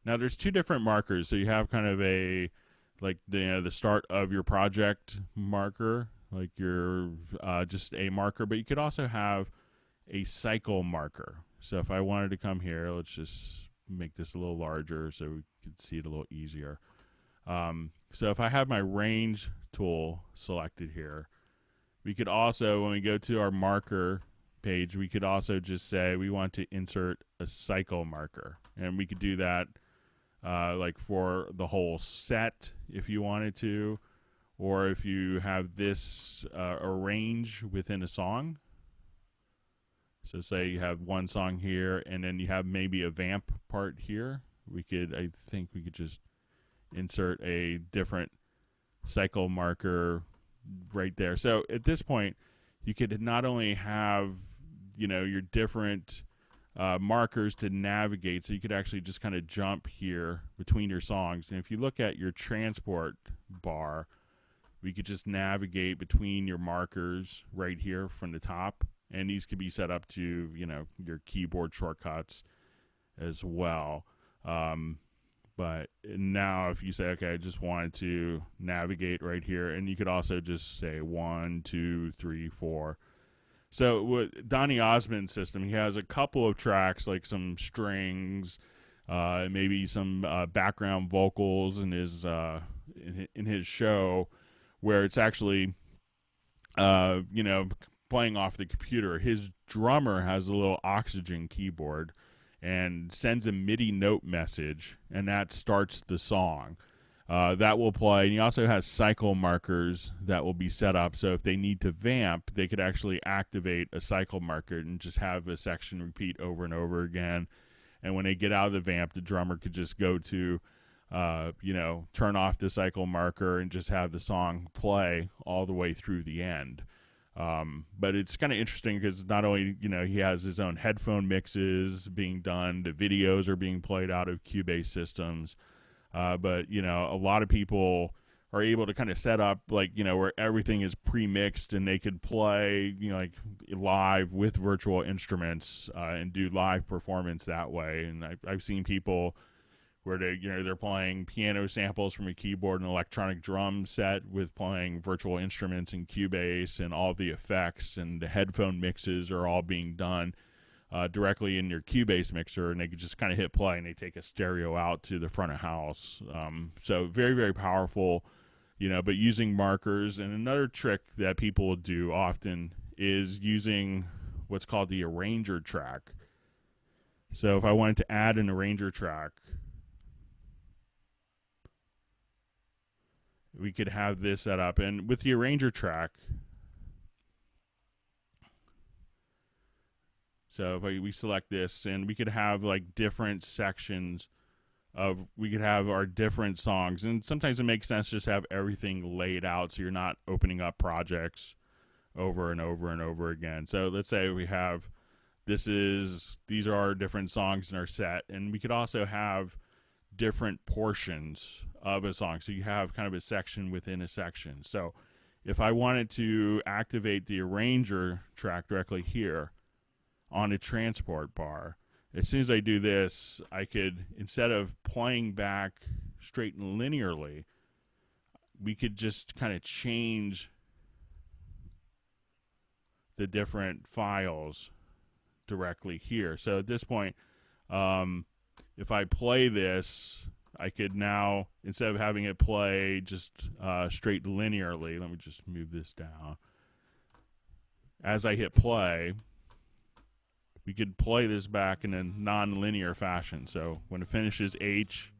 Now there's two different markers. So you have kind of a like the start of your project marker, like your just a marker, but you could also have a cycle marker. So if I wanted to come here, let's just make this a little larger so we could see it a little easier. So if I have my range tool selected here, we could also, when we go to our marker page, we could also just say we want to insert a cycle marker, and we could do that like for the whole set if you wanted to, or if you have this a range within a song. So say you have one song here and then you have maybe a vamp part here, I think we could just insert a different cycle marker right there. So at this point you could not only have your different markers to navigate, so you could actually just kind of jump here between your songs. And if you look at your transport bar, we could just navigate between your markers right here from the top, and these could be set up to, you know, your keyboard shortcuts as well. But now if you say, okay, I just wanted to navigate right here, and you could also just say 1, 2, 3, 4. So with Donny Osmond's system, he has a couple of tracks, like some strings, maybe some background vocals in his show, where it's actually, you know, playing off the computer. His drummer has a little Oxygen keyboard and sends a MIDI note message, and that starts the song. That will play, and he also has cycle markers that will be set up, so if they need to vamp, they could actually activate a cycle marker and just have a section repeat over and over again. And when they get out of the vamp, the drummer could just go to, you know, turn off the cycle marker and just have the song play all the way through the end. But it's kind of interesting because not only, you know, he has his own headphone mixes being done, the videos are being played out of Cubase systems. But, you know, a lot of people are able to kind of set up, like, you know, where everything is pre-mixed and they could play, you know, like live with virtual instruments and do live performance that way. And I've seen people where they, you know, they're playing piano samples from a keyboard and electronic drum set with playing virtual instruments in Cubase, and all the effects and the headphone mixes are all being done directly in your Cubase mixer, and they could just kind of hit play and they take a stereo out to the front of house. So very, very powerful, you know, but using markers. And another trick that people will do often is using what's called the arranger track. So if I wanted to add an arranger track, we could have this set up. And with the arranger track, so if we select this, and we could have like different sections of, we could have our different songs. And sometimes it makes sense just to have everything laid out so you're not opening up projects over and over and over again. So let's say we have, these are our different songs in our set, and we could also have different portions of a song. So you have kind of a section within a section. So if I wanted to activate the arranger track directly here on a transport bar, as soon as I do this, I could, instead of playing back straight and linearly, we could just kind of change the different files directly here. So at this point, if I play this, I could now, instead of having it play just straight linearly, let me just move this down. As I hit play, we could play this back in a non-linear fashion. So when it finishes H,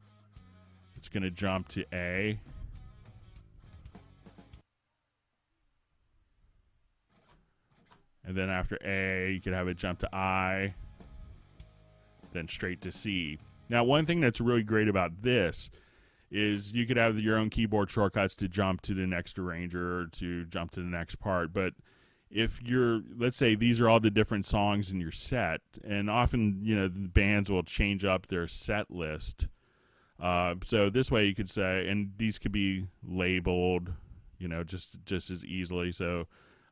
it's going to jump to A. And then after A, you could have it jump to I, then straight to C. Now, one thing that's really great about this is you could have your own keyboard shortcuts to jump to the next arranger or to jump to the next part. But if you're, let's say these are all the different songs in your set, and often, you know, the bands will change up their set list. So this way you could say, and these could be labeled, you know, just as easily. So,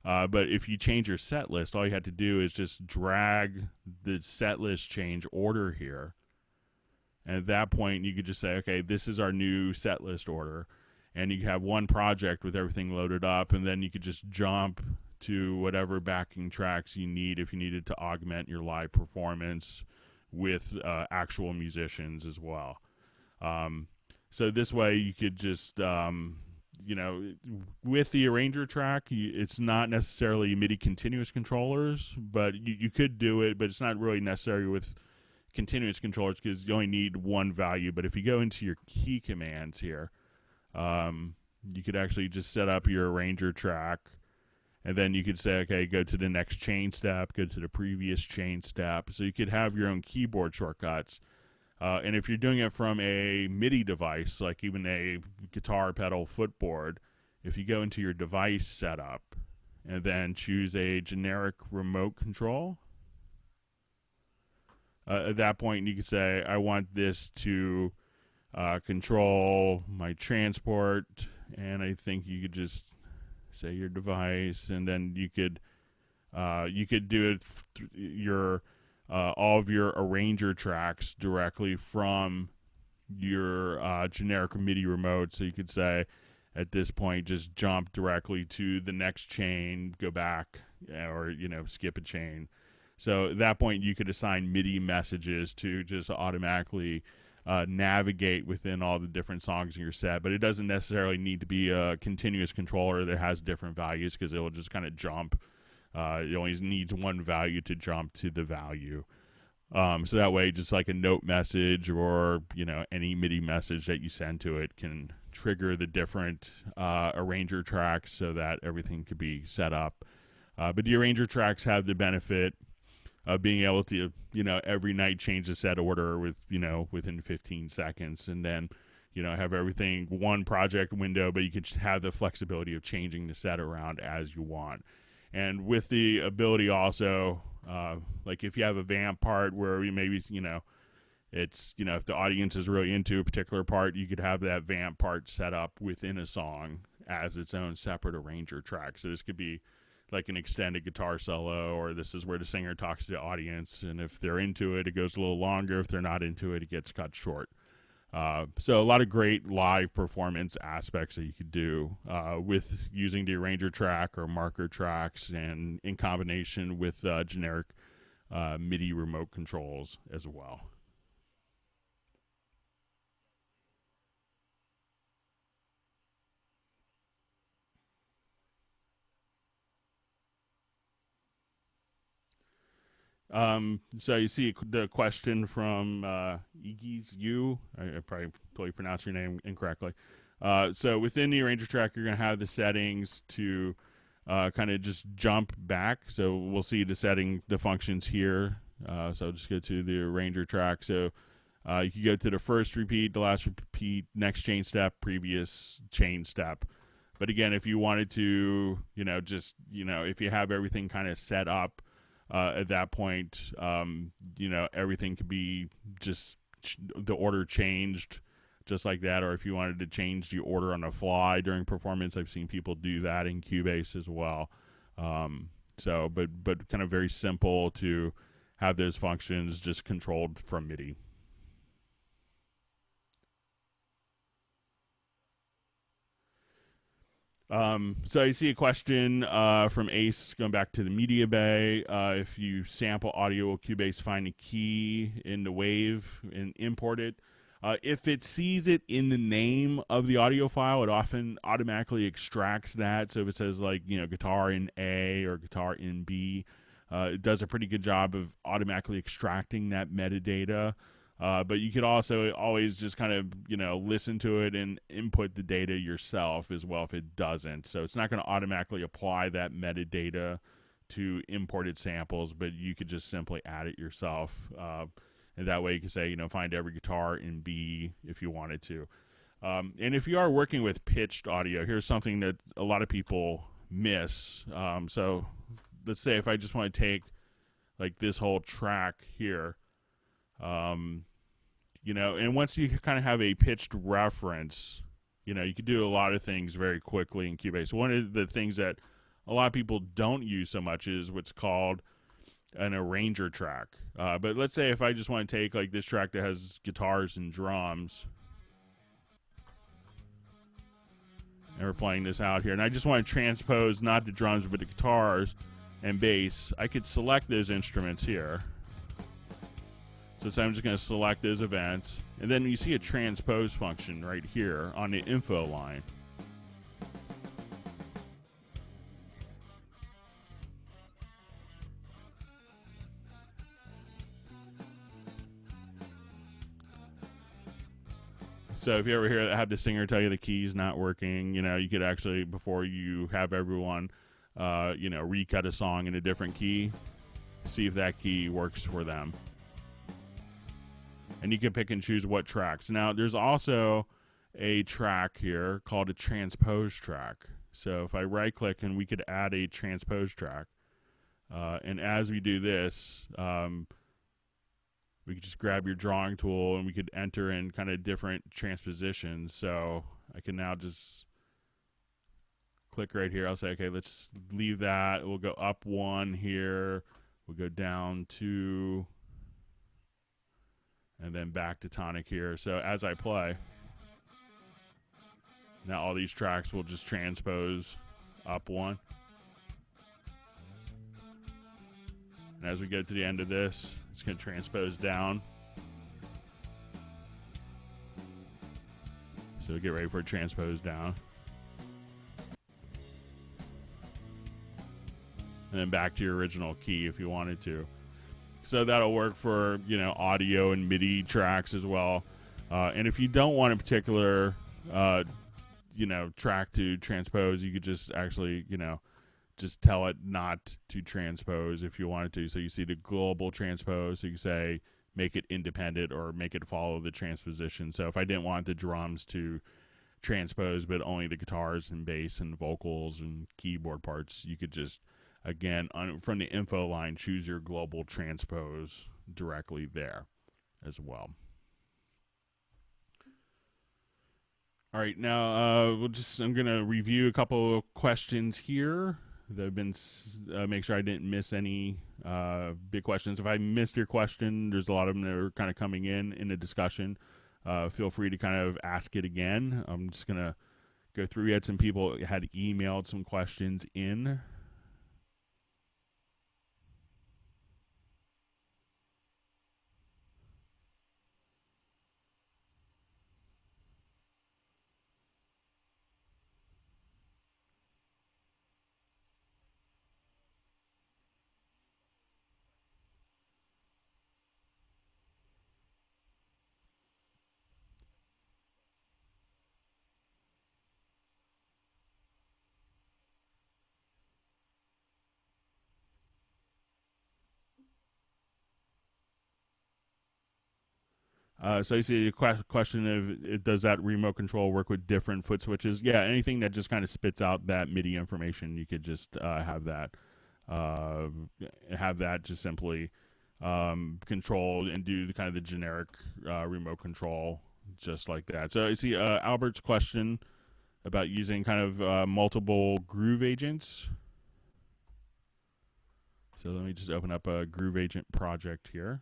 but if you change your set list, all you have to do is just drag the set list change order here. And at that point, you could just say, okay, this is our new set list order. And you have one project with everything loaded up, and then you could just jump to whatever backing tracks you need if you needed to augment your live performance with actual musicians as well. So this way you could just, you know, with the arranger track, it's not necessarily MIDI continuous controllers, but you could do it, but it's not really necessary with continuous controllers because you only need one value. But if you go into your key commands here, you could actually just set up your arranger track, and then you could say, okay, go to the next chain step, go to the previous chain step. So you could have your own keyboard shortcuts. And if you're doing it from a MIDI device, like even a guitar pedal footboard, if you go into your device setup and then choose a generic remote control, at that point, you could say, I want this to control my transport, and I think you could just say your device, and then you could do it your all of your arranger tracks directly from your generic MIDI remote. So you could say at this point just jump directly to the next chain, go back, or skip a chain. So at that point you could assign MIDI messages to just automatically navigate within all the different songs in your set, but it doesn't necessarily need to be a continuous controller that has different values, because it will just kind of jump. It only needs one value to jump to the value. So that way, just like a note message or any MIDI message that you send to it can trigger the different arranger tracks so that everything could be set up. But the arranger tracks have the benefit of being able to every night change the set order within 15 seconds, and then have everything one project window, but you could have the flexibility of changing the set around as you want. And with the ability also, like if you have a vamp part where maybe it's if the audience is really into a particular part, you could have that vamp part set up within a song as its own separate arranger track. So this could be like an extended guitar solo, or this is where the singer talks to the audience, and if they're into it, it goes a little longer. If they're not into it, it gets cut short. So a lot of great live performance aspects that you could do with using the arranger track or marker tracks, and in combination with generic MIDI remote controls as well. So you see the question from Iggy's you. I probably totally pronounced your name incorrectly. So within the arranger track, you're going to have the settings to kind of just jump back. So we'll see the functions here. So I'll just go to the arranger track. So you can go to the first repeat, the last repeat, next chain step, previous chain step. But again, if you wanted to, if you have everything kind of set up, at that point, everything could be just the order changed just like that. Or if you wanted to change the order on the fly during performance, I've seen people do that in Cubase as well. But kind of very simple to have those functions just controlled from MIDI. So you see a question from Ace going back to the media bay. If you sample audio, will Cubase find a key in the wave and import it? If it sees it in the name of the audio file, it often automatically extracts that. So if it says guitar in A or guitar in B, it does a pretty good job of automatically extracting that metadata. But you could also always just kind of, listen to it and input the data yourself as well if it doesn't. So it's not going to automatically apply that metadata to imported samples, but you could just simply add it yourself. And that way you can say, find every guitar in B if you wanted to. And if you are working with pitched audio, here's something that a lot of people miss. So let's say if I just want to take like this whole track here, and once you kind of have a pitched reference, you can do a lot of things very quickly in Cubase. One of the things that a lot of people don't use so much is what's called an arranger track. But let's say if I just want to take like this track that has guitars and drums, and we're playing this out here, and I just want to transpose not the drums but the guitars and bass, I could select those instruments here. So I'm just going to select those events, and then you see a transpose function right here on the info line. So if you ever have the singer tell you the key's not working, you could actually, before you have everyone, recut a song in a different key, see if that key works for them. And you can pick and choose what tracks. Now, there's also a track here called a transpose track. So if I right-click, and we could add a transpose track. And as we do this, we could just grab your drawing tool and we could enter in kind of different transpositions. So I can now just click right here. I'll say, okay, let's leave that. We'll go up 1 here. We'll go down 2. And then back to tonic here. So as I play, now all these tracks will just transpose up 1. And as we get to the end of this, it's going to transpose down. So get ready for a transpose down. And then back to your original key if you wanted to. So that'll work for, you know, audio and MIDI tracks as well. And if you don't want a particular, you know, track to transpose, you could just actually, you know, just tell it not to transpose if you wanted to. So you see the global transpose. So you say make it independent or make it follow the transposition. So if I didn't want the drums to transpose, but only the guitars and bass and vocals and keyboard parts, you could just, again, from the info line, choose your global transpose directly there as well. All right, now I'm going to review a couple of questions here that have been, make sure I didn't miss any big questions. If I missed your question, there's a lot of them that are kind of coming in the discussion. Feel free to kind of ask it again. I'm just going to go through. We had some people had emailed some questions in. So you see the question of does that remote control work with different foot switches? Yeah, anything that just kind of spits out that MIDI information, you could just have that just simply control and do the kind of the generic remote control just like that. So you see Albert's question about using kind of multiple groove agents. So let me just open up a groove agent project here.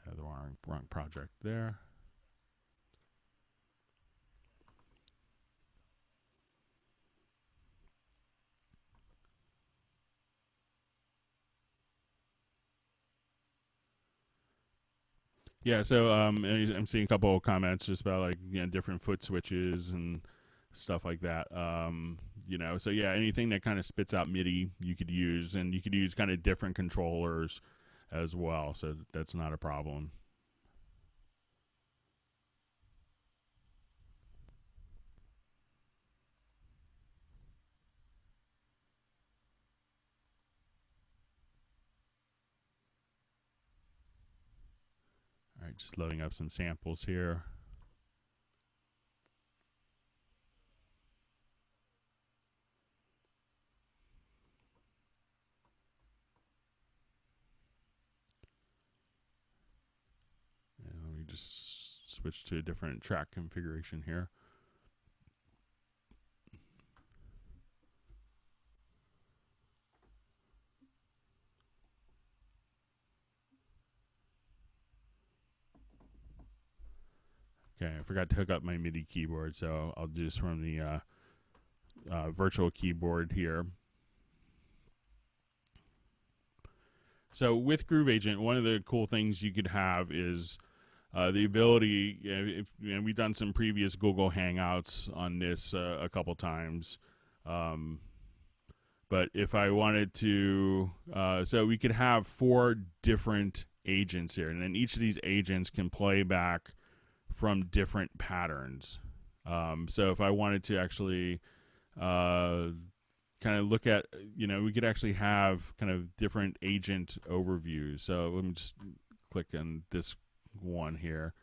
Have the wrong project there. Yeah, so I'm seeing a couple of comments just about like, you know, different foot switches and stuff like that. You know, so yeah, anything that kind of spits out MIDI you could use, and you could use kind of different controllers as well. So that's not a problem. All right, just loading up some samples here. And let me just switch to a different track configuration here. Okay, I forgot to hook up my MIDI keyboard, so I'll do this from the virtual keyboard here. So with Groove Agent, one of the cool things you could have is the ability, if you know, we've done some previous Google Hangouts on this a couple times, but if I wanted to, so we could have 4 different agents here, and then each of these agents can play back from different patterns. So if I wanted to actually kind of look at, you know, we could actually have kind of different agent overviews. So let me just click on this one here.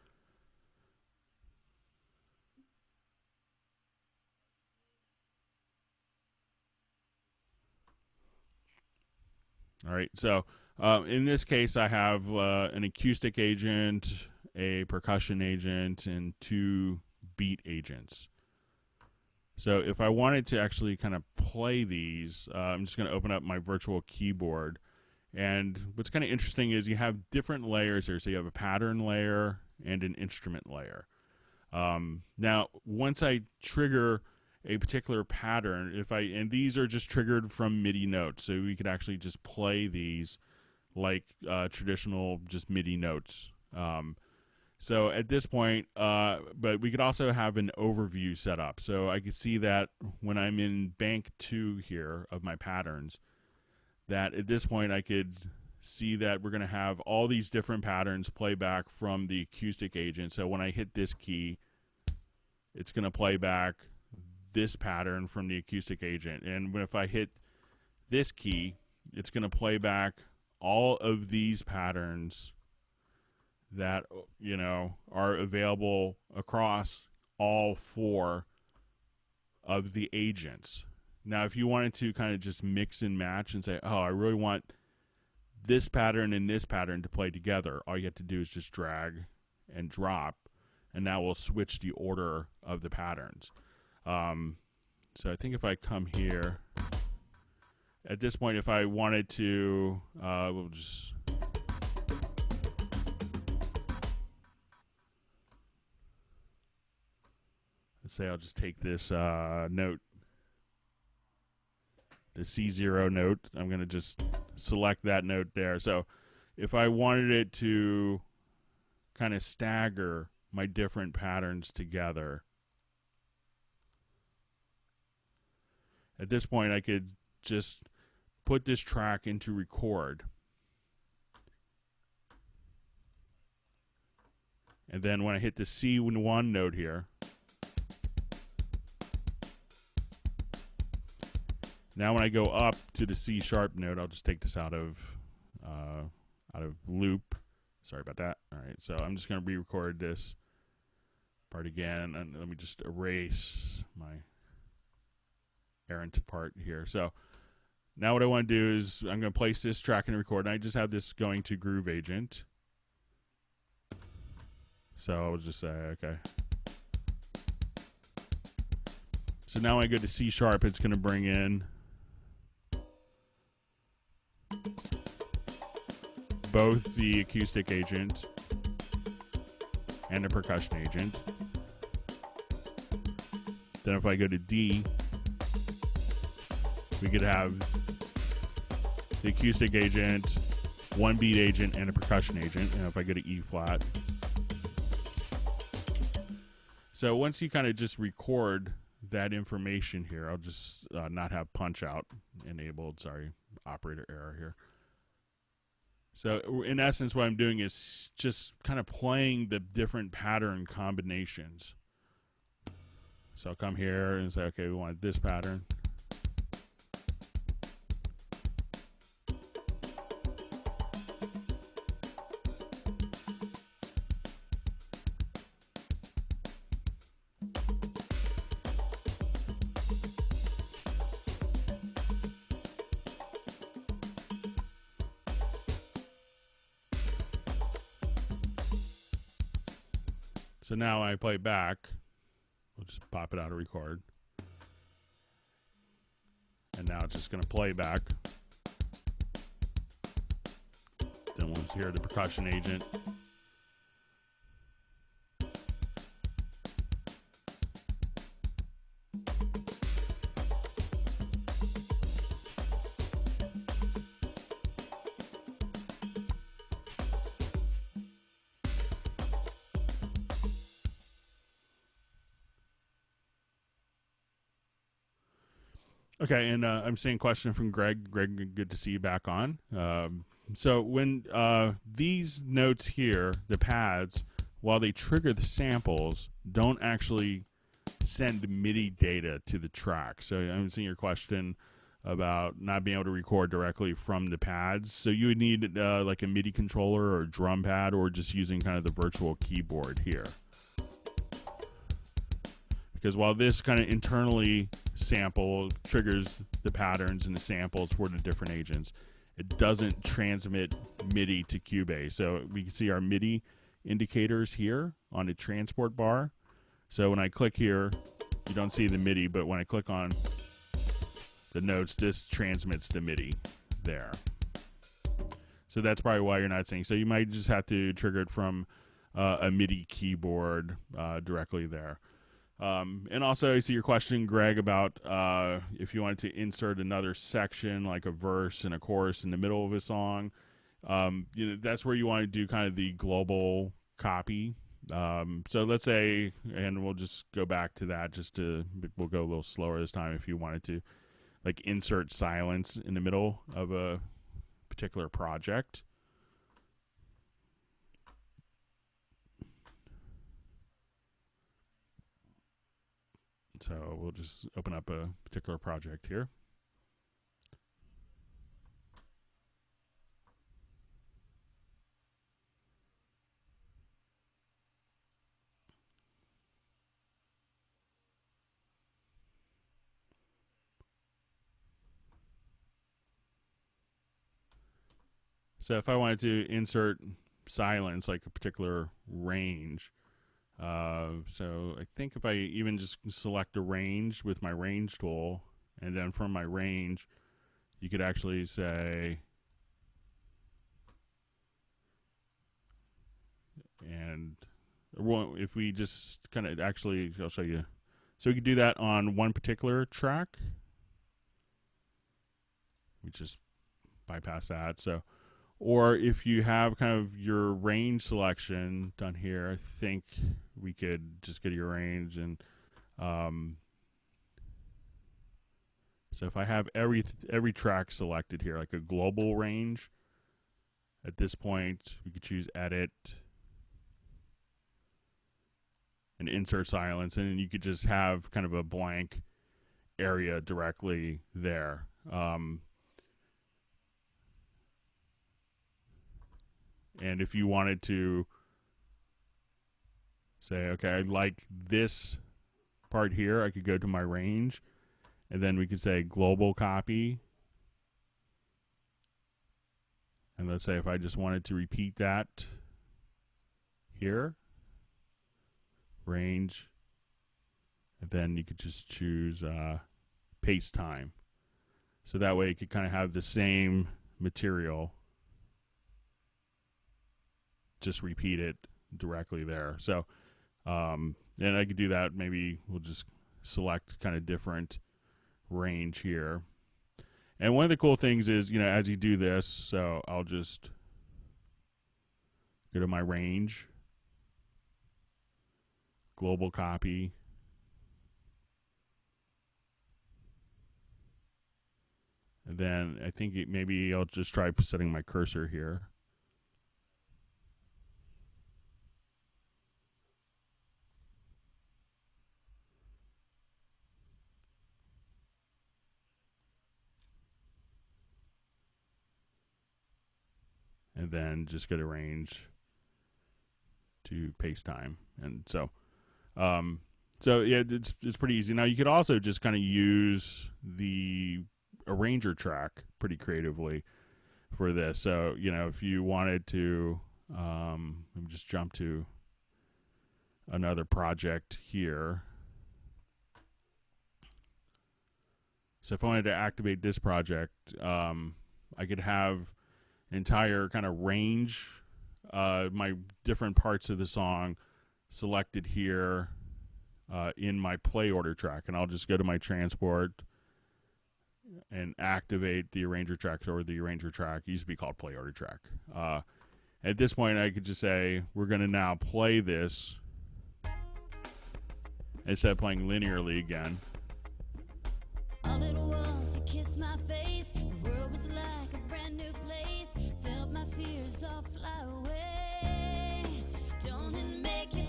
All right, so in this case, I have an acoustic agent, a percussion agent, and 2 beat agents. So if I wanted to actually kind of play these, I'm just going to open up my virtual keyboard. And what's kind of interesting is you have different layers here. So you have a pattern layer and an instrument layer. Now, once I trigger a particular pattern, and these are just triggered from MIDI notes, so we could actually just play these like traditional just MIDI notes. So at this point, but we could also have an overview set up. So I could see that when I'm in bank 2 here of my patterns, that at this point I could see that we're going to have all these different patterns play back from the acoustic agent. So when I hit this key, it's going to play back this pattern from the acoustic agent. And if I hit this key, it's going to play back all of these patterns that, you know, are available across all 4 of the agents. Now, if you wanted to kind of just mix and match and say, oh, I really want this pattern and this pattern to play together, all you have to do is just drag and drop, and that will switch the order of the patterns. So I think if I come here, at this point, if I wanted to, we'll just... Let's say I'll just take this note, the C0 note. I'm going to just select that note there. So if I wanted it to kind of stagger my different patterns together, at this point I could just put this track into record. And then when I hit the C1 note here, now when I go up to the C sharp note, I'll just take this out of loop. Sorry about that. All right, so I'm just going to re-record this part again, and let me just erase my errant part here. So now what I want to do is I'm going to place this track in record, and I just have this going to Groove Agent. So I'll just say, okay. So now when I go to C sharp, it's going to bring in both the acoustic agent and the percussion agent. Then if I go to D, we could have the acoustic agent, 1 beat agent, and a percussion agent. And if I go to E flat. So once you kind of just record that information here, I'll just not have punch out enabled. Sorry, operator error here. So in essence, what I'm doing is just kind of playing the different pattern combinations. So I'll come here and say, okay, we want this pattern. So now when I play back, we'll just pop it out of record. And now it's just going to play back. Then we'll hear the percussion agent. Okay, and I'm seeing a question from Greg. Greg, good to see you back on. So when these notes here, the pads, while they trigger the samples, don't actually send MIDI data to the track. So I'm seeing your question about not being able to record directly from the pads. So you would need like a MIDI controller or a drum pad, or just using kind of the virtual keyboard here. Because while this kind of internally sample triggers the patterns and the samples for the different agents, it doesn't transmit MIDI to Cubase. So we can see our MIDI indicators here on the transport bar. So when I click here, you don't see the MIDI, but when I click on the notes, this transmits the MIDI there. So that's probably why you're not seeing. So you might just have to trigger it from a MIDI keyboard directly there. And also, I see your question, Greg, about if you wanted to insert another section, like a verse and a chorus in the middle of a song. You know, that's where you want to do kind of the global copy. So let's say, and we'll just go back to that, we'll go a little slower this time if you wanted to, like, insert silence in the middle of a particular project. So we'll just open up a particular project here. So if I wanted to insert silence, like a particular range, so I think if I even just select a range with my range tool, and then from my range, you could actually say, and if we just kind of actually, I'll show you. So we could do that on one particular track. We just bypass that. So, or if you have kind of your range selection done here, I think we could just go to your range and so if I have every track selected here, like a global range, at this point we could choose edit and insert silence, and then you could just have kind of a blank area directly there. And if you wanted to say, okay, I like this part here, I could go to my range, and then we could say global copy. And let's say if I just wanted to repeat that here, range, and then you could just choose paste time. So that way you could kind of have the same material, just repeat it directly there. So, and I could do that. Maybe we'll just select kind of different range here. And one of the cool things is, you know, as you do this, so I'll just go to my range, global copy, and then I think maybe I'll just try setting my cursor here. And then just go to range to paste time. And so, yeah, it's pretty easy. Now you could also just kind of use the arranger track pretty creatively for this. So, you know, if you wanted to, let me just jump to another project here. So if I wanted to activate this project, I could have entire kind of range, my different parts of the song selected here in my play order track, and I'll just go to my transport and activate the arranger track, or the arranger track. It used to be called play order track. At this point, I could just say we're going to now play this instead of playing linearly again. All at once, you kissed my face. The world was like a brand new place. Felt my fears all fly away. Don't it make you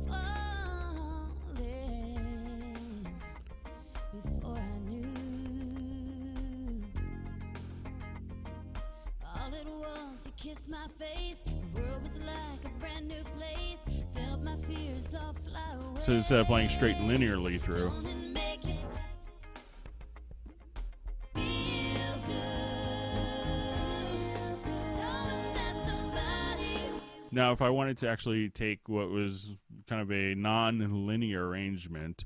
falling before I knew? All at once, you kissed my face. The world was like a brand new place. Felt my fears all fly away. So instead of playing straight linearly through, Now, if I wanted to actually take what was kind of a non-linear arrangement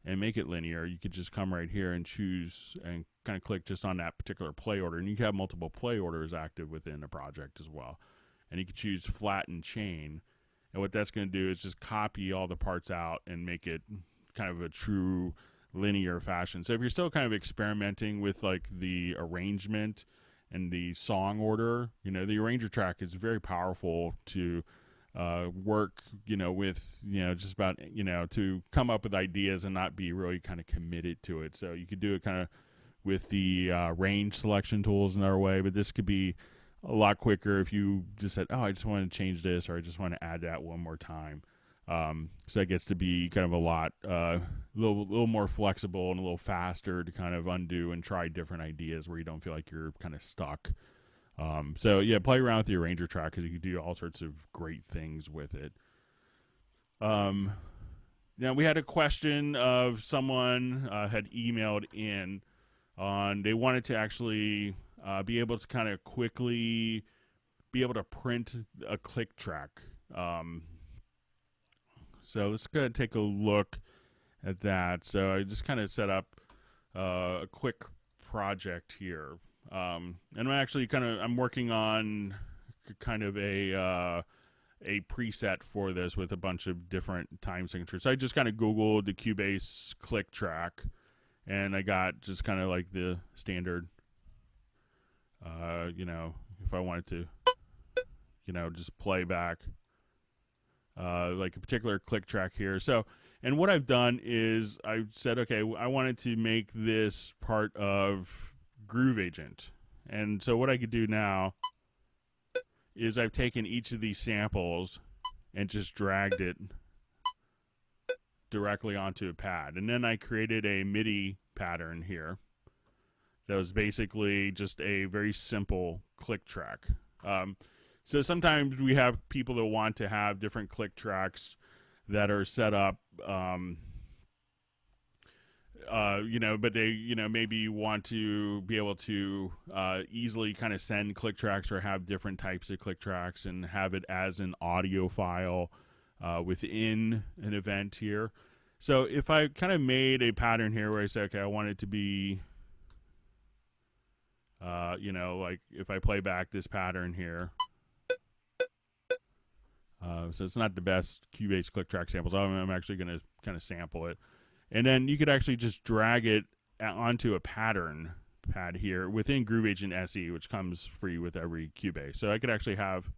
and make it linear, you could just come right here and choose and kind of click just on that particular play order. And you can have multiple play orders active within a project as well. And you can choose flatten chain. And what that's going to do is just copy all the parts out and make it kind of a true linear fashion. So if you're still kind of experimenting with like the arrangement and the song order, you know, the arranger track is very powerful to work, you know, with, you know, just about, you know, to come up with ideas and not be really kind of committed to it. So you could do it kind of with the range selection tools another way, but this could be a lot quicker if you just said, oh, I just want to change this, or I just want to add that one more time. So that gets to be kind of a lot, little more flexible and a little faster to kind of undo and try different ideas where you don't feel like you're kind of stuck. So yeah, play around with the arranger track because you can do all sorts of great things with it. Now we had a question of someone had emailed in on they wanted to actually be able to kind of quickly be able to print a click track. So let's go ahead and take a look at that. So I just kind of set up a quick project here. And I'm working on kind of a preset for this with a bunch of different time signatures. So I just kind of Googled the Cubase click track, and I got just kind of like the standard, you know, if I wanted to, you know, just play back like a particular click track here. So, and what I've done is I said, okay, I wanted to make this part of Groove Agent. And so what I could do now is I've taken each of these samples and just dragged it directly onto a pad. And then I created a MIDI pattern here that was basically just a very simple click track. So sometimes we have people that want to have different click tracks that are set up, you know, but they, you know, maybe want to be able to easily kind of send click tracks or have different types of click tracks and have it as an audio file within an event here. So if I kind of made a pattern here where I say, okay, I want it to be, you know, like if I play back this pattern here. So it's not the best Cubase click track samples. I'm actually going to kind of sample it. And then you could actually just drag it onto a pattern pad here within Groove Agent SE, which comes free with every Cubase. So I could actually have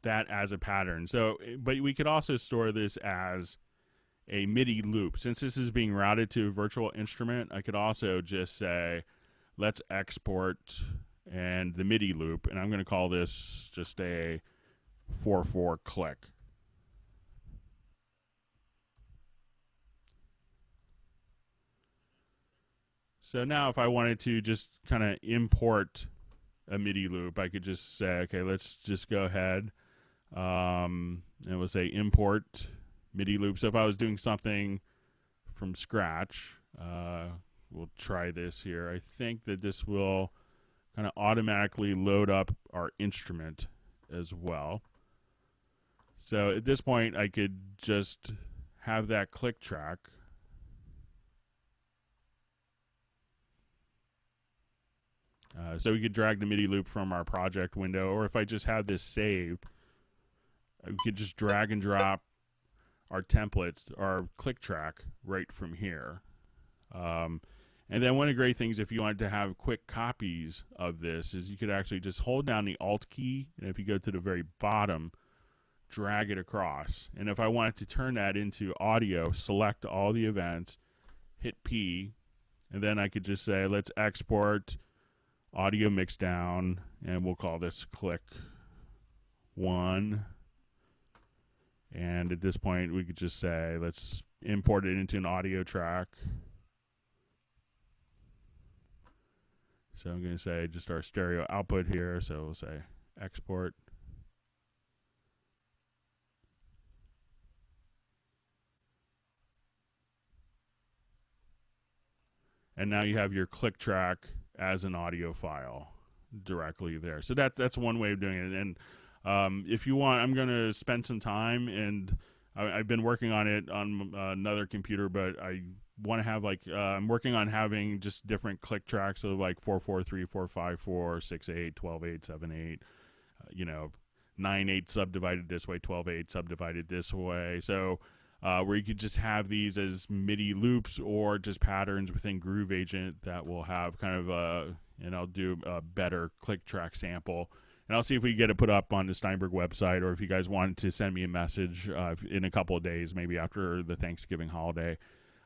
that as a pattern. So, but we could also store this as a MIDI loop. Since this is being routed to a virtual instrument, I could also just say, let's export and the MIDI loop, and I'm going to call this just a 4/4 click. So now if I wanted to just kind of import a MIDI loop, I could just say, okay, let's just go ahead and we'll say import MIDI loop. So if I was doing something from scratch, we'll try this here. I think that this will kind of automatically load up our instrument as well. So at this point, I could just have that click track. So we could drag the MIDI loop from our project window, or if I just have this saved, we could just drag and drop our templates, our click track right from here. And then one of the great things, if you wanted to have quick copies of this, is you could actually just hold down the Alt key, and if you go to the very bottom, drag it across. And if I wanted to turn that into audio, select all the events, hit P, and then I could just say, let's export audio mix down, and we'll call this click 1. And at this point, we could just say, let's import it into an audio track. So I'm going to say just our stereo output here. So we'll say export. And now you have your click track as an audio file directly there. So that's one way of doing it. And if you want, I'm going to spend some time, and I've been working on it on another computer, but I want to have I'm working on having just different click tracks, so like 4/4, 3/4, 5/4, 6/8, 12/8, 7/8, 9/8 subdivided this way, 12/8 subdivided this way. So where you could just have these as MIDI loops or just patterns within Groove Agent that will have kind of and I'll do a better click track sample. And I'll see if we can get it put up on the Steinberg website, or if you guys wanted to send me a message in a couple of days, maybe after the Thanksgiving holiday,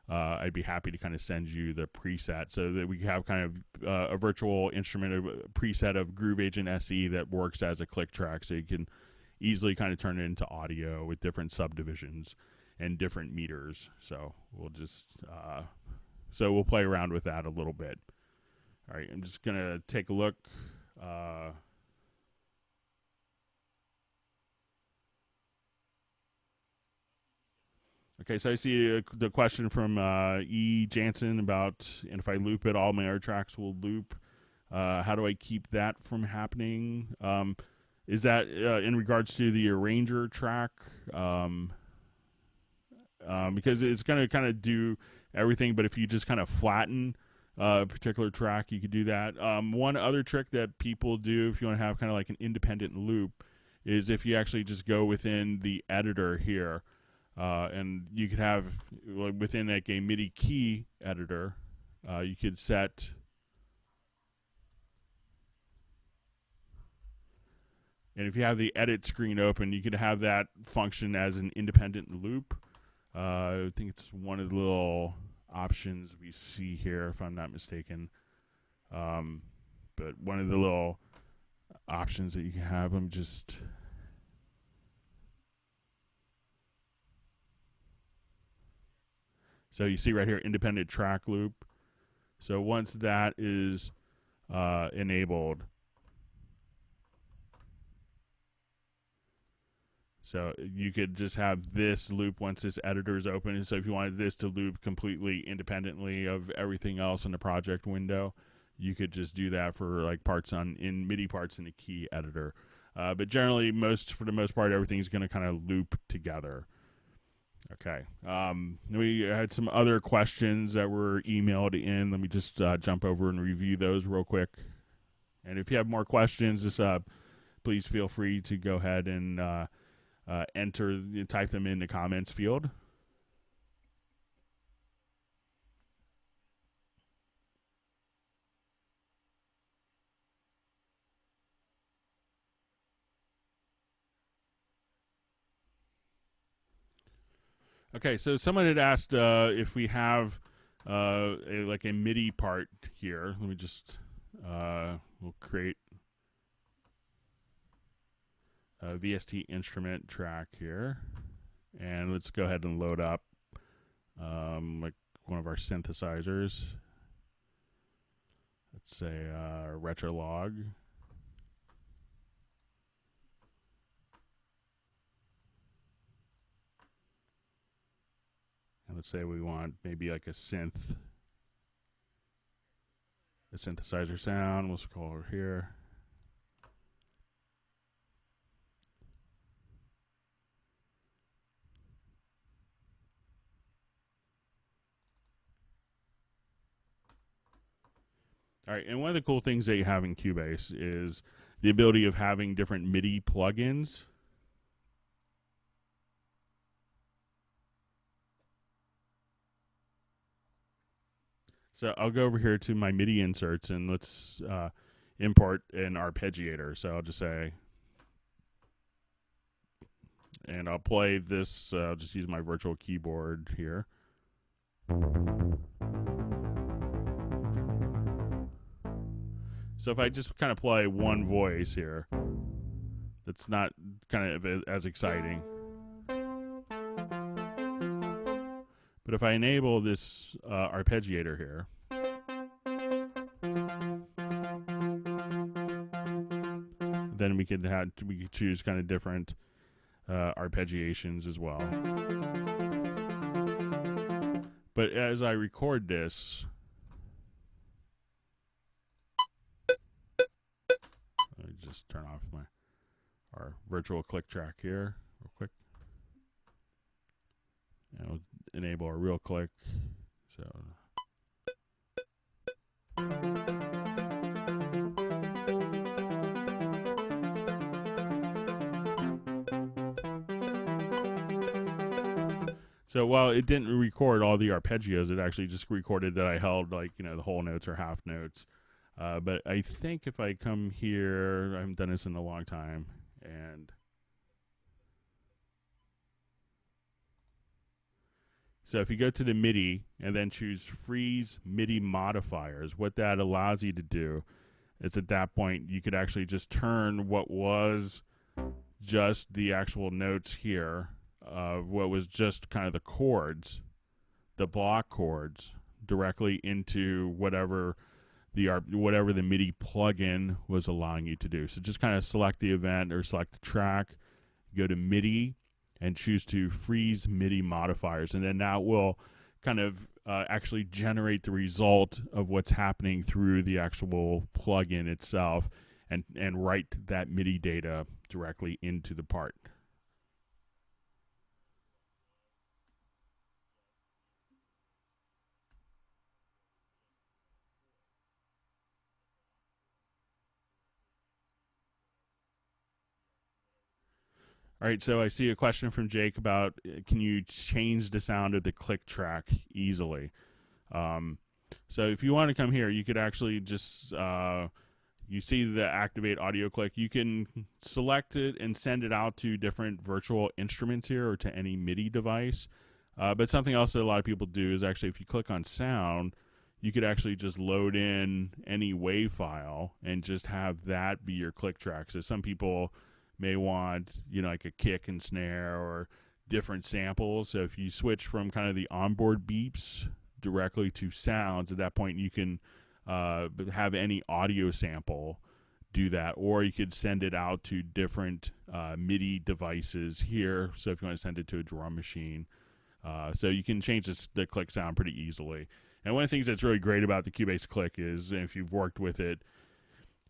I'd be happy to kind of send you the preset so that we have kind of a virtual instrument, a preset of Groove Agent SE that works as a click track, so you can easily kind of turn it into audio with different subdivisions and different meters. So we'll just we'll play around with that a little bit. All right, I'm just gonna take a look. Okay, so I see the question from E. Jansen about, and if I loop it, all my air tracks will loop. How do I keep that from happening? Is that in regards to the arranger track? Because it's going to kind of do everything, but if you just kind of flatten a particular track, you could do that. One other trick that people do, if you want to have kind of like an independent loop, is if you actually just go within the editor here. And you could have, within like a MIDI key editor, you could set, and if you have the edit screen open, you could have that function as an independent loop. I think it's one of the little options we see here, if I'm not mistaken. But one of the little options that you can have, I'm just... So you see right here, independent track loop. So once that is enabled, so you could just have this loop once this editor is open. So if you wanted this to loop completely independently of everything else in the project window, you could just do that for like parts in MIDI parts in the key editor. But generally, for the most part, everything's going to kind of loop together. Okay. We had some other questions that were emailed in. Let me just jump over and review those real quick. And if you have more questions, just please feel free to go ahead and type them in the comments field. Okay, so someone had asked if we have a MIDI part here. Let me just, we'll create a VST instrument track here. And let's go ahead and load up like one of our synthesizers. Let's say Retrolog. And let's say we want maybe like a synthesizer sound. We'll scroll over here. All right, and one of the cool things that you have in Cubase is the ability of having different MIDI plugins. So I'll go over here to my MIDI inserts, and let's import an arpeggiator. So I'll just say, and I'll play this, I'll just use my virtual keyboard here. So if I just kind of play one voice here, that's not kind of as exciting. But if I enable this arpeggiator here, then we could choose kind of different arpeggiations as well. But as I record this, just turn off our virtual click track here real quick. And we'll enable our real click. So So while it didn't record all the arpeggios, it actually just recorded that I held, like, you know, the whole notes or half notes. But I think if I come here, I haven't done this in a long time, and so if you go to the MIDI and then choose Freeze MIDI Modifiers, what that allows you to do is at that point you could actually just turn what was just the actual notes here, what was just kind of the chords, the block chords, directly into whatever the MIDI plugin was allowing you to do. So just kind of select the event or select the track, go to MIDI, and choose to Freeze MIDI Modifiers, and then that will kind of actually generate the result of what's happening through the actual plugin itself, and write that MIDI data directly into the part. All right, so I see a question from Jake about can you change the sound of the click track easily? So if you want to come here, you could actually just, you see the activate audio click. You can select it and send it out to different virtual instruments here or to any MIDI device. But something else that a lot of people do is actually if you click on sound, you could actually just load in any WAV file and just have that be your click track. So some people may want, you know, like a kick and snare or different samples. So if you switch from kind of the onboard beeps directly to sounds, at that point you can have any audio sample do that, or you could send it out to different MIDI devices here. So if you want to send it to a drum machine, so you can change the click sound pretty easily. And one of the things that's really great about the Cubase click is, if you've worked with it,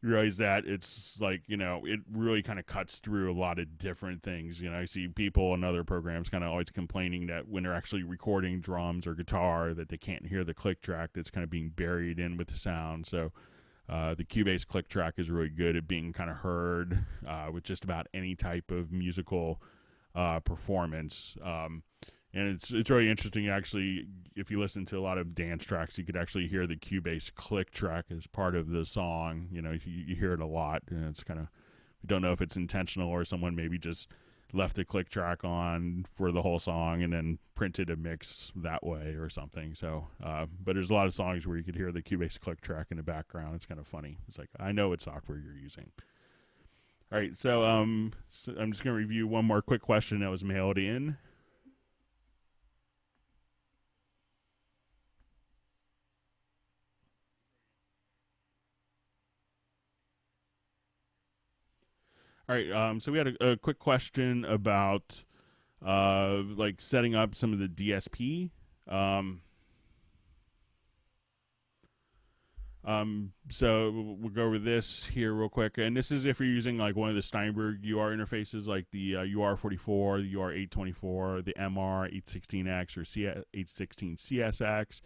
you realize that it's like, you know, it really kind of cuts through a lot of different things. You know, I see people in other programs kind of always complaining that when they're actually recording drums or guitar that they can't hear the click track that's kind of being buried in with the sound. So the Cubase click track is really good at being kind of heard with just about any type of musical performance. And it's really interesting, actually, if you listen to a lot of dance tracks, you could actually hear the Cubase click track as part of the song. You know, you hear it a lot, and it's kind of, we don't know if it's intentional or someone maybe just left the click track on for the whole song and then printed a mix that way or something. So, but there's a lot of songs where you could hear the Cubase click track in the background. It's kind of funny. It's like, I know what software you're using. All right, so I'm just going to review one more quick question that was mailed in. All right, so we had a quick question about like setting up some of the DSP. So we'll go over this here real quick, and this is if you're using like one of the Steinberg UR interfaces, like the UR44, the UR824, the MR816X or C816CSX,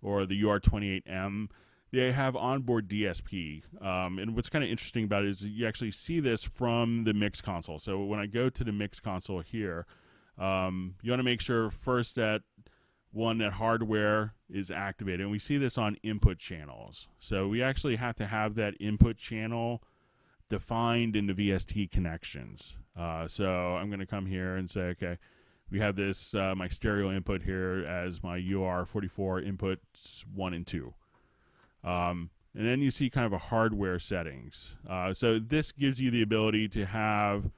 or the UR28M. They have onboard DSP, and what's kind of interesting about it is you actually see this from the mix console. So when I go to the mix console here, you want to make sure first that that hardware is activated, and we see this on input channels. So we actually have to have that input channel defined in the VST connections. So I'm going to come here and say, okay, we have this my stereo input here as my UR44 inputs 1 and 2. And then you see kind of a hardware settings. So this gives you the ability to have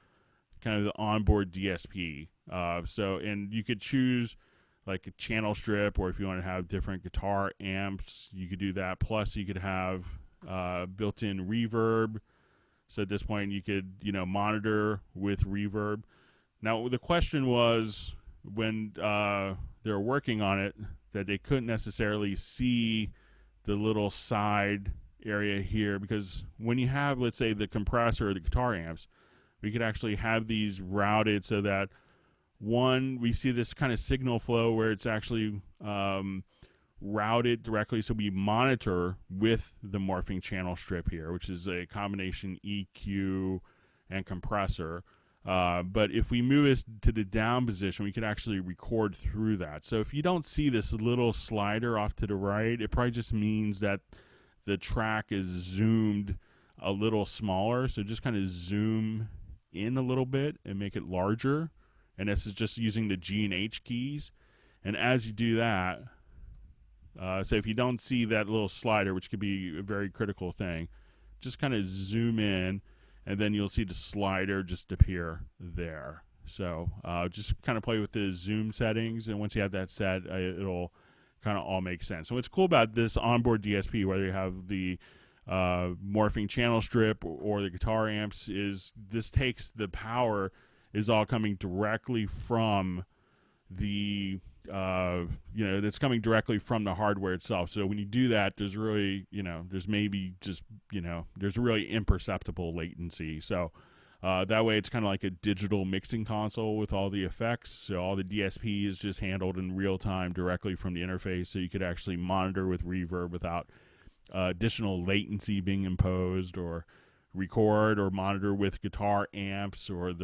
kind of the onboard DSP. And you could choose like a channel strip, or if you want to have different guitar amps, you could do that. Plus you could have built-in reverb. So at this point you could, you know, monitor with reverb. Now the question was, when they were working on it, that they couldn't necessarily see the little side area here, because when you have, let's say, the compressor or the guitar amps, we could actually have these routed so that, one, we see this kind of signal flow where it's actually routed directly, so we monitor with the morphing channel strip here, which is a combination EQ and compressor. But if we move this to the down position, we can actually record through that. So if you don't see this little slider off to the right, it probably just means that the track is zoomed a little smaller. So just kind of zoom in a little bit and make it larger. And this is just using the G and H keys. And as you do that, so if you don't see that little slider, which could be a very critical thing, just kind of zoom in, and then you'll see the slider just appear there. So just kind of play with the zoom settings, and once you have that set, it'll kind of all make sense. So what's cool about this onboard DSP, whether you have the morphing channel strip or the guitar amps, is this takes the power is all coming directly from the it's coming directly from the hardware itself. So when you do that, there's really, there's maybe just, there's really imperceptible latency. So that way it's kind of like a digital mixing console with all the effects. So all the DSP is just handled in real time directly from the interface. So you could actually monitor with reverb without additional latency being imposed, or record or monitor with guitar amps, or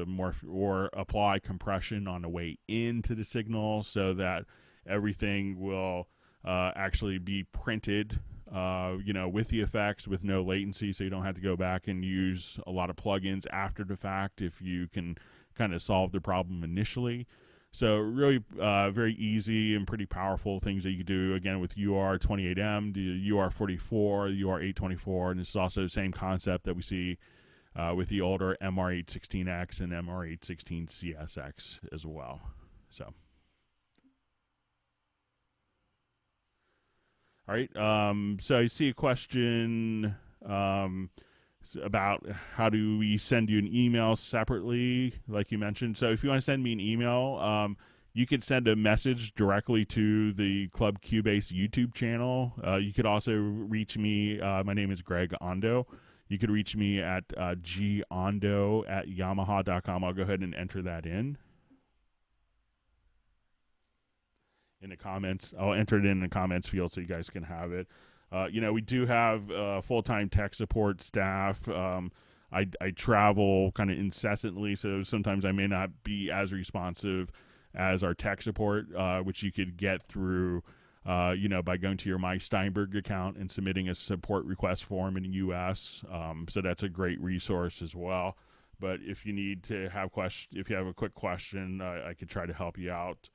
or apply compression on the way into the signal, so that everything will actually be printed with the effects with no latency, so you don't have to go back and use a lot of plugins after the fact if you can kind of solve the problem initially. So really very easy and pretty powerful things that you can do, again, with UR28M, the UR44, UR824, and it's also the same concept that we see with the older MR816X and MR816CSX as well. So, all right, so I see a question about how do we send you an email separately, like you mentioned. So if you want to send me an email, you could send a message directly to the Club Cubase YouTube channel. You could also reach me. My name is Greg Ondo. You could reach me at gondo@yamaha.com. I'll go ahead and enter that in the comments. I'll enter it in the comments field so you guys can have it. We do have full-time tech support staff. I travel kind of incessantly, so sometimes I may not be as responsive as our tech support, which you could get through, by going to your My Steinberg account and submitting a support request form in the U.S. So that's a great resource as well. But if you need to have if you have a quick question, I could try to help you out.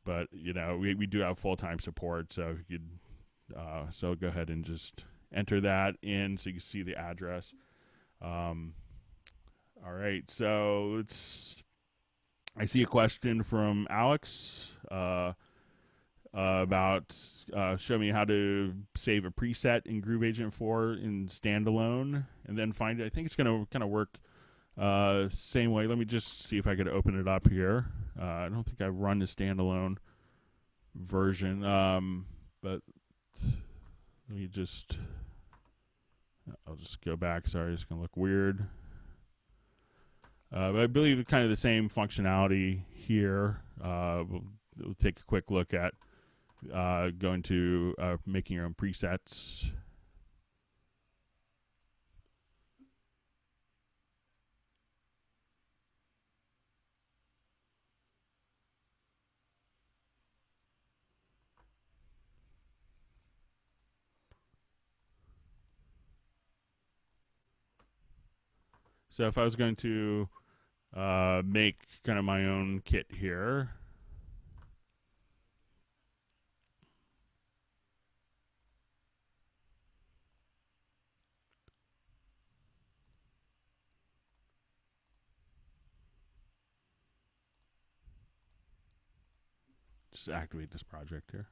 But we do have full-time support, so if you could, so go ahead and just enter that in so you can see the address. All right, so I see a question from Alex about show me how to save a preset in Groove Agent 4 in standalone and then find it. I think it's going to kind of work same way. Let me just see if I could open it up here. I don't think I've run the standalone version, but let me I'll just go back. Sorry, it's going to look weird. But I believe it's kind of the same functionality here. We'll take a quick look at going to making your own presets. So if I was going to make kind of my own kit here, just activate this project here.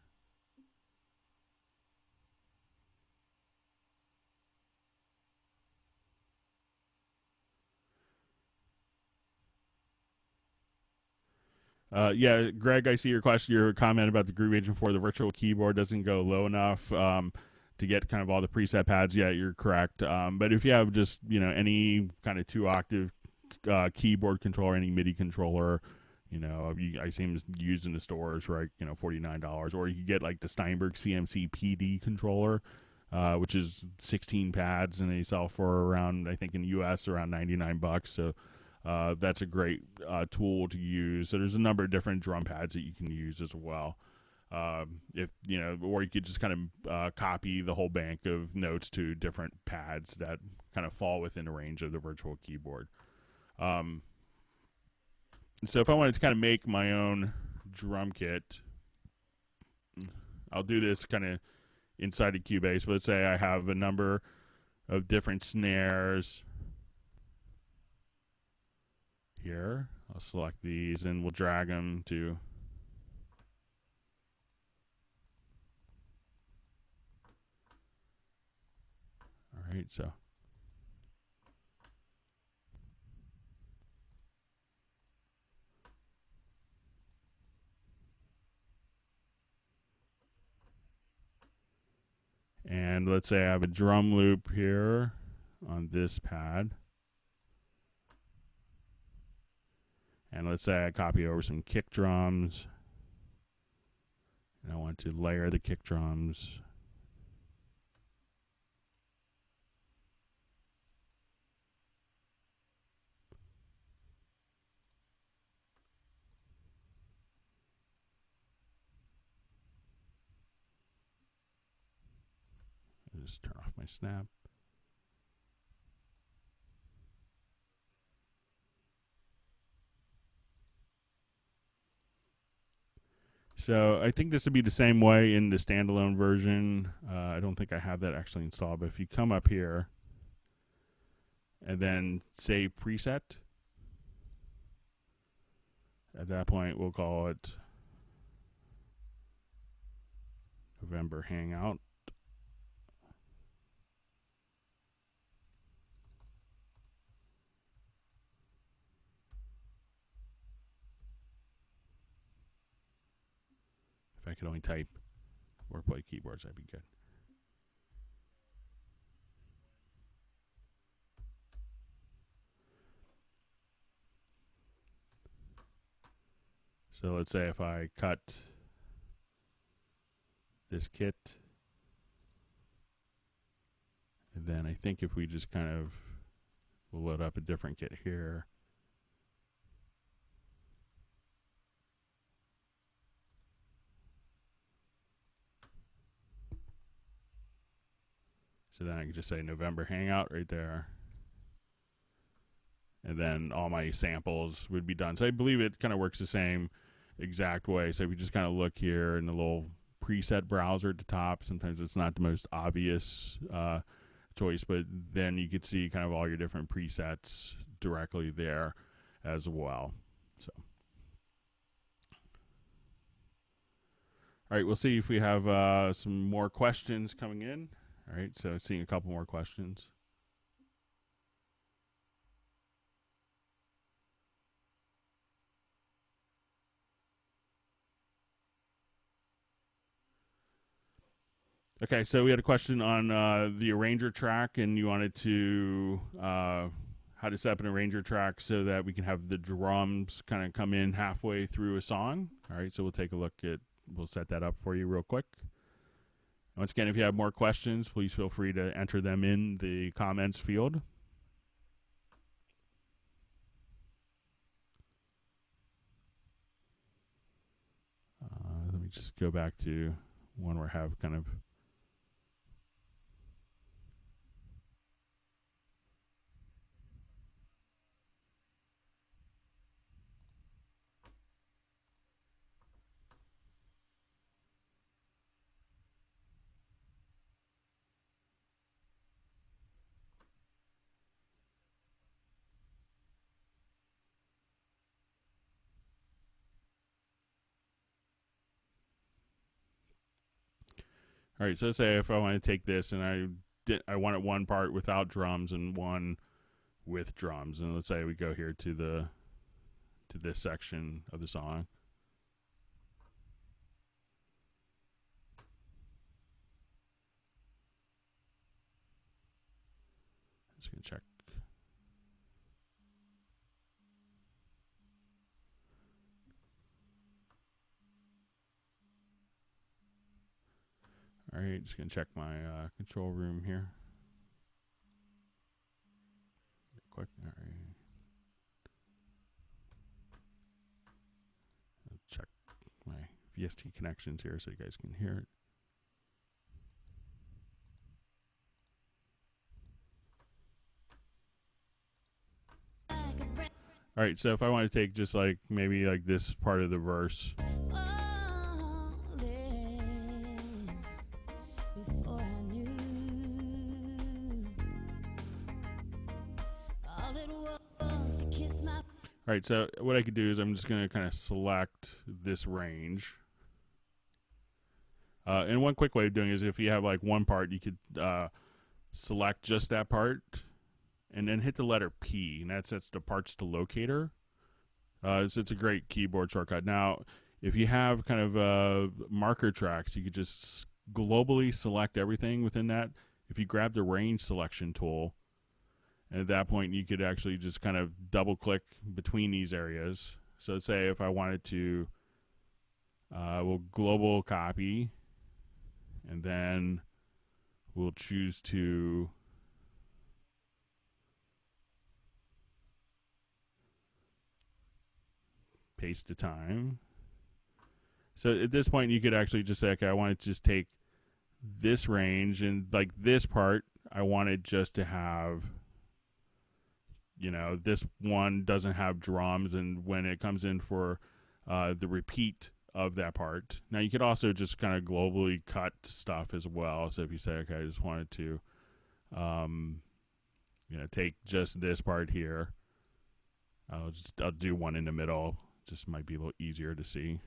Yeah, Greg, I see your question, your comment about the Groove Agent 4. The virtual keyboard doesn't go low enough. to get kind of all the preset pads, yeah, you're correct. But if you have just, you know, any kind of 2-octave keyboard controller, any MIDI controller, you know, I see them used in the stores for like, you know, $49, or you could get like the Steinberg CMC PD controller, which is 16 pads, and they sell for around, I think in the US around $99. So that's a great tool to use. So there's a number of different drum pads that you can use as well. If you know, or you could just kind of copy the whole bank of notes to different pads that kind of fall within the range of the virtual keyboard. So if I wanted to kind of make my own drum kit, I'll do this kind of inside of Cubase. But let's say I have a number of different snares here. I'll select these and we'll drag them to all right, so and let's say I have a drum loop here on this pad. And let's say I copy over some kick drums. And I want to layer the kick drums. I'll just turn off my snap. So I think this would be the same way in the standalone version. I don't think I have that actually installed, but if you come up here and then say preset, at that point we'll call it November Hangout. If I could only type or play keyboards, that'd be good. So let's say if I cut this kit, and then I think if we just kind of, we'll load up a different kit here. So then I can just say November Hangout right there. And then all my samples would be done. So I believe it kind of works the same exact way. So if we just kind of look here in the little preset browser at the top, sometimes it's not the most obvious choice, but then you could see kind of all your different presets directly there as well. So, all right, we'll see if we have some more questions coming in. All right, so seeing a couple more questions. Okay, so we had a question on the arranger track, and you wanted to how to set up an arranger track so that we can have the drums kind of come in halfway through a song. All right, so we'll take a look at, we'll set that up for you real quick. Once again, if you have more questions, please feel free to enter them in the comments field. Let me just go back to one where I have kind of all right, so say if I want to take this and I wanted one part without drums and one with drums, and let's say we go here to this section of the song. Just gonna check. All right, just gonna check my control room here. Quick, all right. I'll check my VST connections here so you guys can hear it. All right, so if I want to take just like maybe like this part of the verse. All right, so what I could do is I'm just going to kind of select this range. And one quick way of doing it is if you have like one part, you could select just that part and then hit the letter P, and that sets the parts to locator. So it's a great keyboard shortcut. Now, if you have kind of marker tracks, you could just globally select everything within that. If you grab the range selection tool, and at that point, you could actually just kind of double click between these areas. So say if I wanted to, we'll global copy, and then we'll choose to paste the time. So at this point, you could actually just say, okay, I want to just take this range, and like this part, I wanted just to have, you know, this one doesn't have drums, and when it comes in for the repeat of that part. Now you could also just kind of globally cut stuff as well. So if you say, okay, I just wanted to, you know, take just this part here, I'll do one in the middle. Just might be a little easier to see.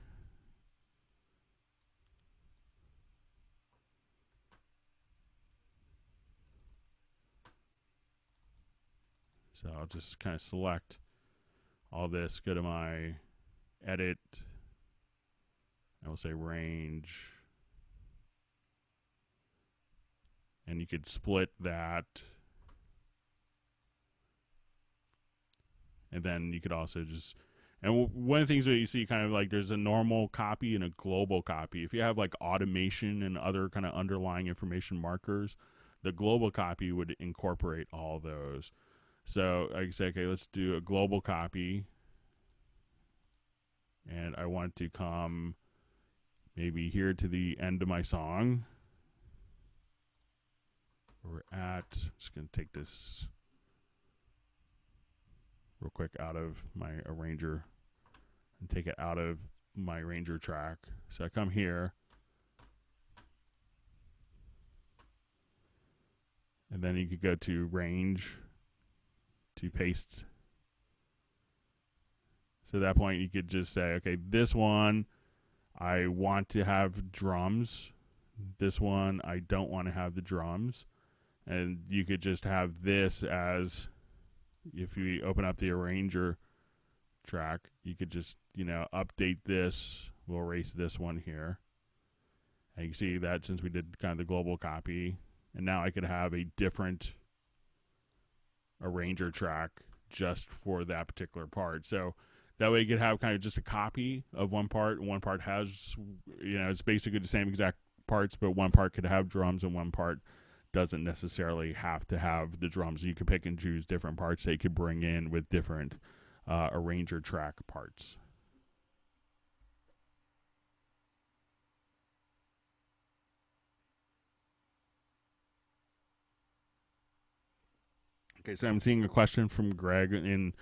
So I'll just kind of select all this, go to my edit, I will say range, and you could split that, and then you could also just, and one of the things that you see kind of like there's a normal copy and a global copy. If you have like automation and other kind of underlying information markers, the global copy would incorporate all those. So I can say, okay, let's do a global copy, and I want to come maybe here to the end of my song. We're at, just going to take this real quick out of my arranger and take it out of my arranger track. So I come here, and then you could go to range to paste. So at that point, you could just say, okay, this one, I want to have drums. This one, I don't want to have the drums. And you could just have this as, if you open up the arranger track, you could just, you know, update this. We'll erase this one here. And you can see that since we did kind of the global copy, and now I could have a different arranger track just for that particular part. So that way you could have kind of just a copy of one part, and one part has, you know, it's basically the same exact parts, but one part could have drums and one part doesn't necessarily have to have the drums. You could pick and choose different parts that you could bring in with different arranger track parts. Okay, so I'm seeing a question from Greg in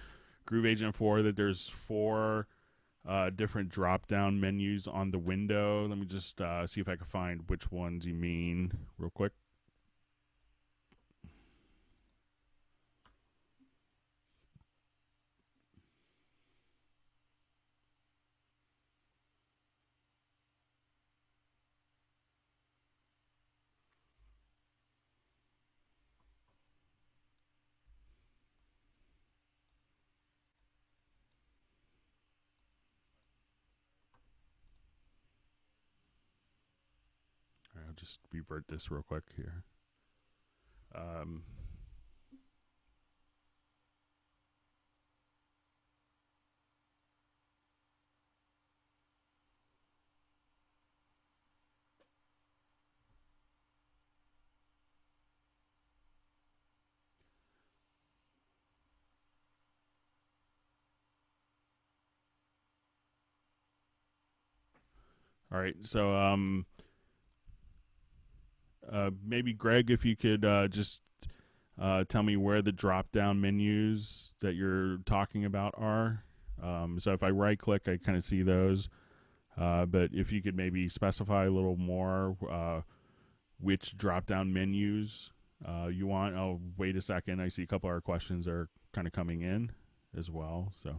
Groove Agent 4 that there's 4 different drop-down menus on the window. Let me just see if I can find which ones you mean real quick. All right, I'll just revert this real quick here. All right, so maybe Greg, if you could just tell me where the drop-down menus that you're talking about are. So if I right-click, I kind of see those. But if you could maybe specify a little more which drop-down menus you want. Oh, wait a second. I see a couple of our questions are kind of coming in as well. So,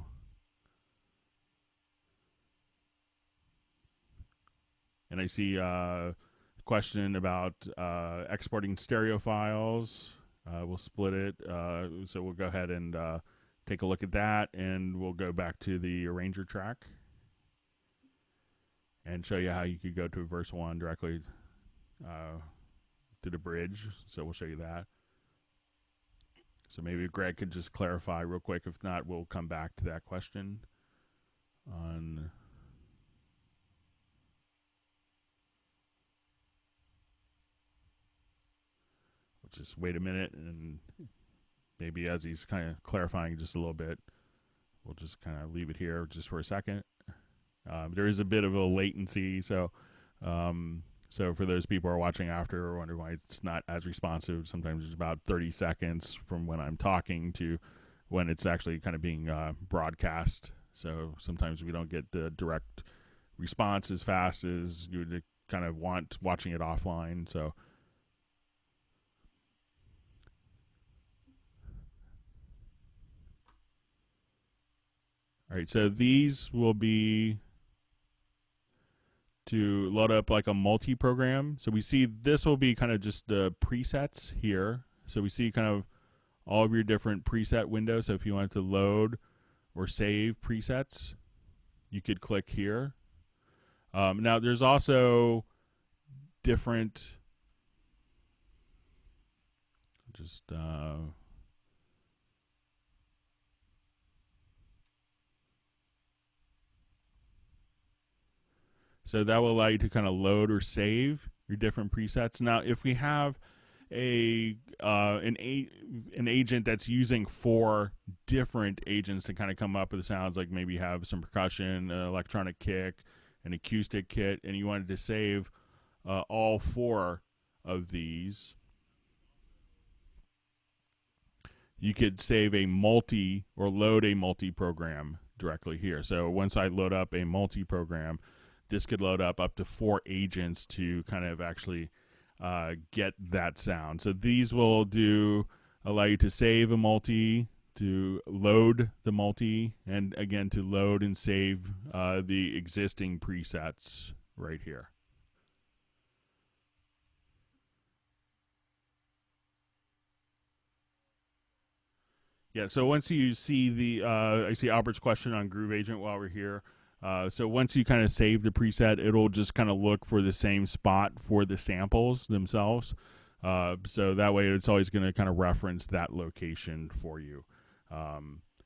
and I see a question about exporting stereo files. We'll split it. So we'll go ahead and take a look at that, and we'll go back to the arranger track and show you how you could go to verse 1 directly to the bridge. So we'll show you that. So maybe Greg could just clarify real quick. If not, we'll come back to that question. We'll just wait a minute, and maybe as he's kind of clarifying just a little bit, we'll just kind of leave it here just for a second. There is a bit of a latency, so so for those people who are watching after or wondering why it's not as responsive, sometimes it's about 30 seconds from when I'm talking to when it's actually kind of being broadcast. So sometimes we don't get the direct response as fast as you would kind of want watching it offline. So all right, so these will be to load up like a multi-program. So we see this will be kind of just the presets here. So we see kind of all of your different preset windows. So if you wanted to load or save presets, you could click here. Now there's also different, just so that will allow you to kind of load or save your different presets. Now, if we have an agent that's using 4 different agents to kind of come up with the sounds, like maybe you have some percussion, electronic kick, an acoustic kit, and you wanted to save all 4 of these, you could save a multi or load a multi-program directly here. So once I load up a multi-program, this could load up to 4 agents to kind of actually get that sound. So these will allow you to save a multi, to load the multi, and again to load and save the existing presets right here. Yeah, so once you see the, I see Albert's question on Groove Agent while we're here. So once you kind of save the preset, it'll just kind of look for the same spot for the samples themselves. So that way it's always going to kind of reference that location for you.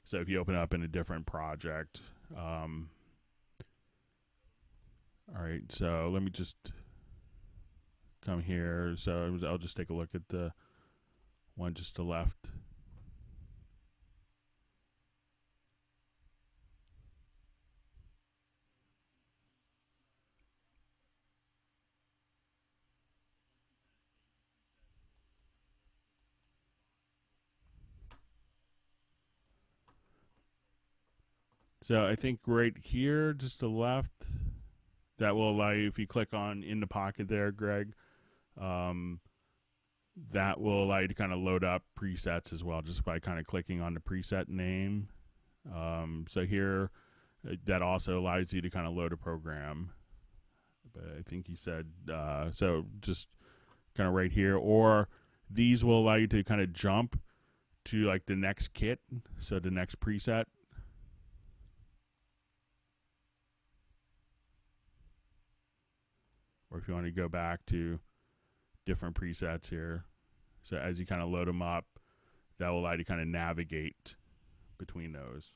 So if you open up in a different project. All right, so let me just come here. So I'll just take a look at the one just to the left. So I think right here, just to the left, that will allow you, if you click on in the pocket there, Greg, that will allow you to kind of load up presets as well, just by kind of clicking on the preset name. So here, that also allows you to kind of load a program. But I think he said, so just kind of right here, or these will allow you to kind of jump to like the next kit, so the next preset. Or if you want to go back to different presets here. So as you kind of load them up, that will allow you to kind of navigate between those.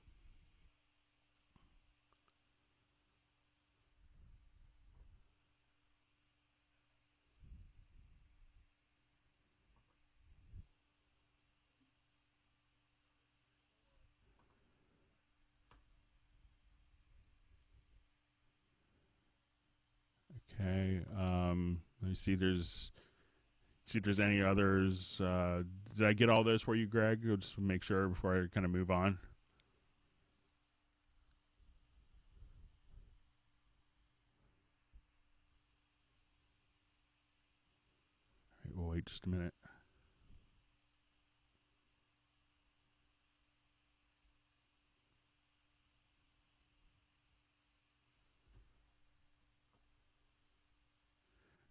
Okay. Let me see. See if there's any others. Did I get all those for you, Greg? I'll just make sure before I kind of move on. All right, we'll wait just a minute.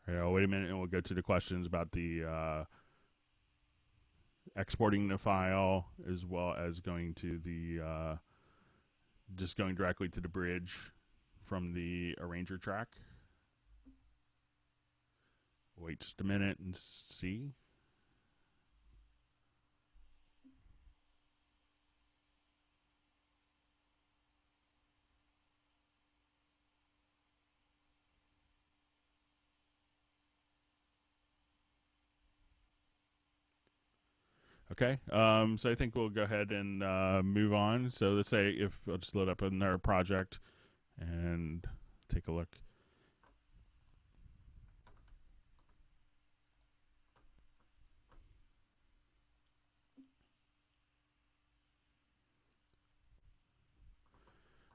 All right, I'll wait a minute and we'll go to the questions about the exporting the file, as well as going to the just going directly to the bridge from the arranger track. Wait just a minute and see. Okay, so I think we'll go ahead and move on. So let's say if I'll just load up another project and take a look.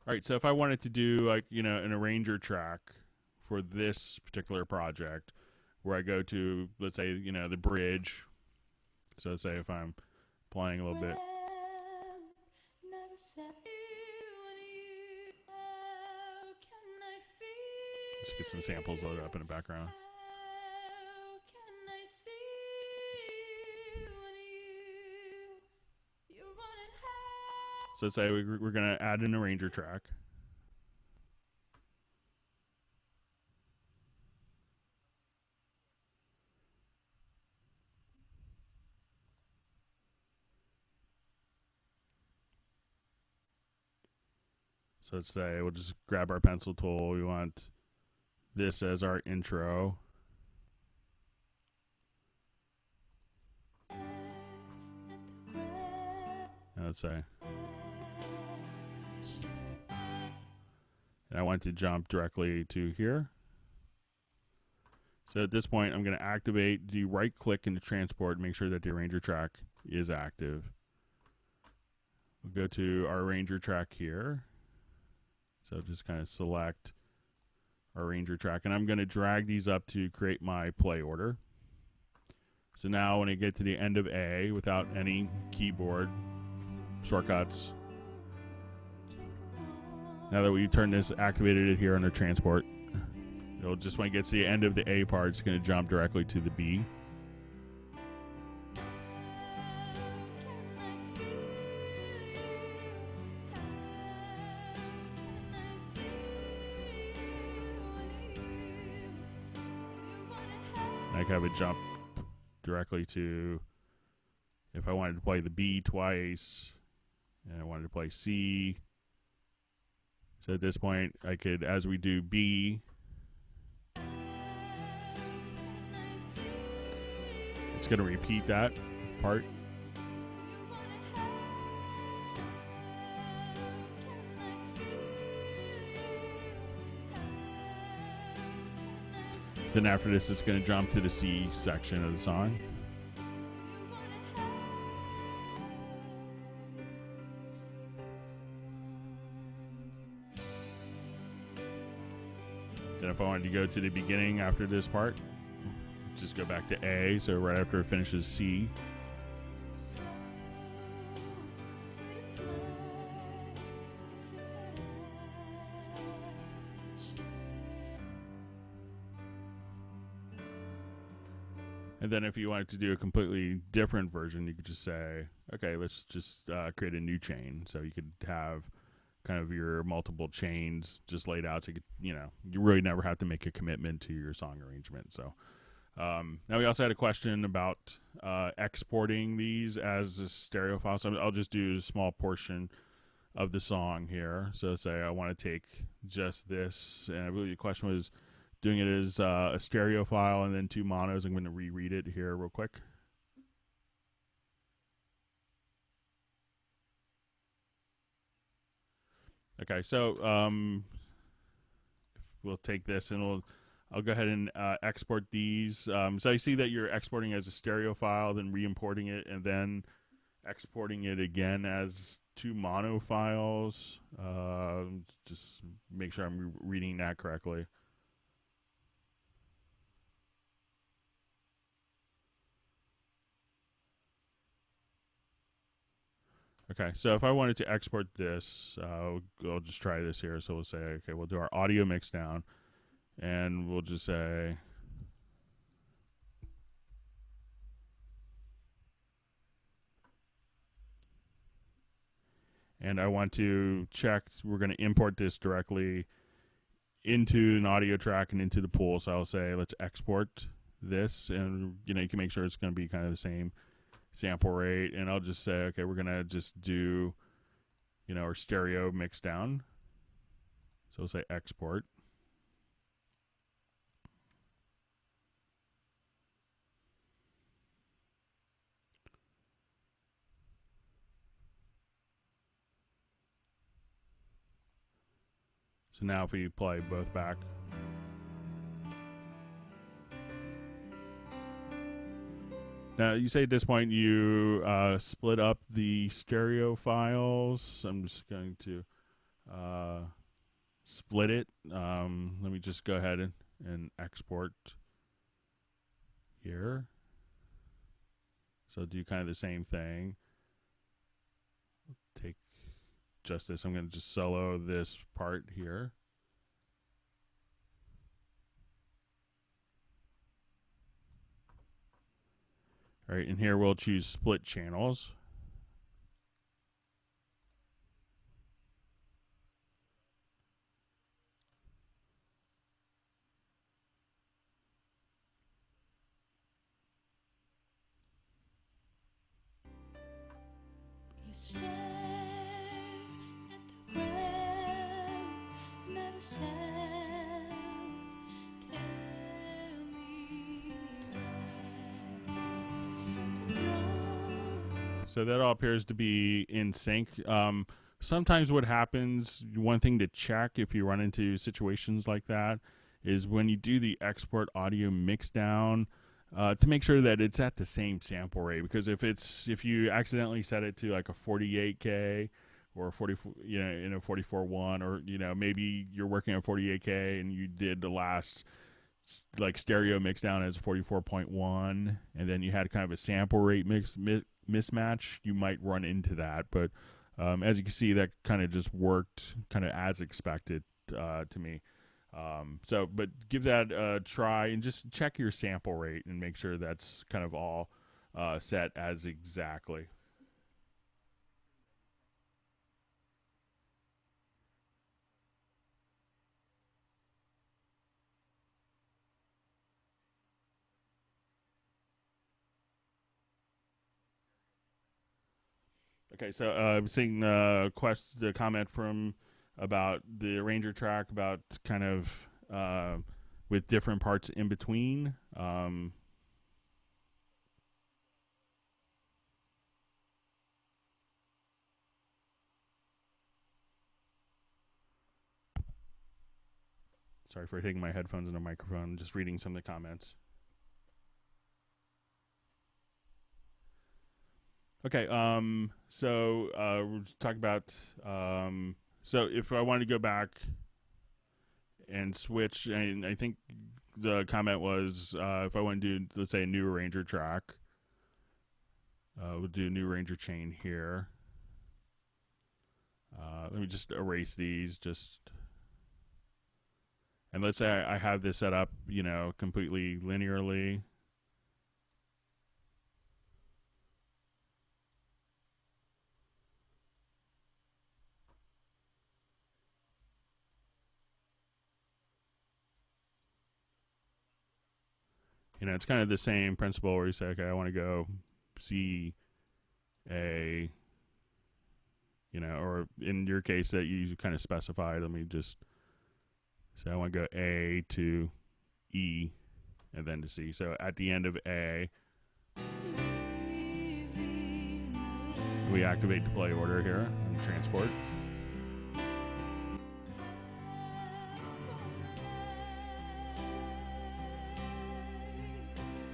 All right, so if I wanted to do like, you know, an arranger track for this particular project, where I go to, let's say, you know, the bridge. So say if I'm playing a little bit. Let's get some samples loaded up in the background. So let's say we're going to add an arranger track. So let's say we'll just grab our pencil tool. We want this as our intro. And let's say, and I want to jump directly to here. So at this point, I'm going to activate the right click into transport, make sure that the arranger track is active. We'll go to our arranger track here. So just kind of select our arranger track, and I'm going to drag these up to create my play order. So now when I get to the end of A without any keyboard shortcuts, now that we turn this, activated it here under transport, it'll just, when it gets to the end of the A part, it's going to jump directly to the B. I can have it jump directly to, if I wanted to play the B twice, and I wanted to play C. So at this point, I could, as we do B, it's going to repeat that part. Then after this, it's going to jump to the C section of the song. Then if I wanted to go to the beginning after this part, just go back to A, so right after it finishes C. And then if you wanted to do a completely different version, you could just say, okay, let's just create a new chain. So you could have kind of your multiple chains just laid out, so you could, you know, you really never have to make a commitment to your song arrangement. So now we also had a question about exporting these as a stereo file. So I'll just do a small portion of the song here. So say I want to take just this, and I believe the question was doing it as a stereo file and then 2 monos. I'm going to reread it here real quick. Okay, so we'll take this and I'll go ahead and export these. So I see that you're exporting as a stereo file, then re-importing it, and then exporting it again as 2 mono files. Just make sure I'm reading that correctly. Okay, so if I wanted to export this, I'll just try this here. So we'll say, okay, we'll do our audio mix down, and we'll just say, and I want to check, we're going to import this directly into an audio track and into the pool. So I'll say, let's export this, and you can make sure it's going to be kind of the same sample rate. And I'll just say, okay, we're going to just do, our stereo mix down. So we'll say export. So now if we play both back. Now you say at this point you split up the stereo files. I'm just going to split it. Let me just go ahead and export here. So do kind of the same thing. Take just this. I'm going to just solo this part here. All right, and here we'll choose split channels. You stare at the ground, not a sound. Tell me why something's wrong. So that all appears to be in sync. Sometimes what happens, one thing to check if you run into situations like that, is when you do the export audio mix down, to make sure that it's at the same sample rate. Because if you accidentally set it to like a 48K or 44, in a 44.1, or maybe you're working on 48K and you did the last like stereo mix down as 44.1, and then you had kind of a sample rate mismatch, you might run into that. But as you can see, that kind of just worked kind of as expected to me. But give that a try and just check your sample rate and make sure that's kind of all set as exactly. Okay, so I'm seeing the comment from about the arranger track about kind of with different parts in between. Sorry for hitting my headphones and a microphone. Just reading some of the comments. Okay, so we're talking about, so if I wanted to go back and switch, and I think the comment was if I want to do, let's say, a new arranger track, we'll do a new arranger chain here. Let me just erase these, and let's say I have this set up, completely linearly. It's kind of the same principle where you say, okay, I want to go C, A, or in your case that you kind of specified, let me just say I want to go A to E and then to C. So at the end of A, we activate the play order here and transport.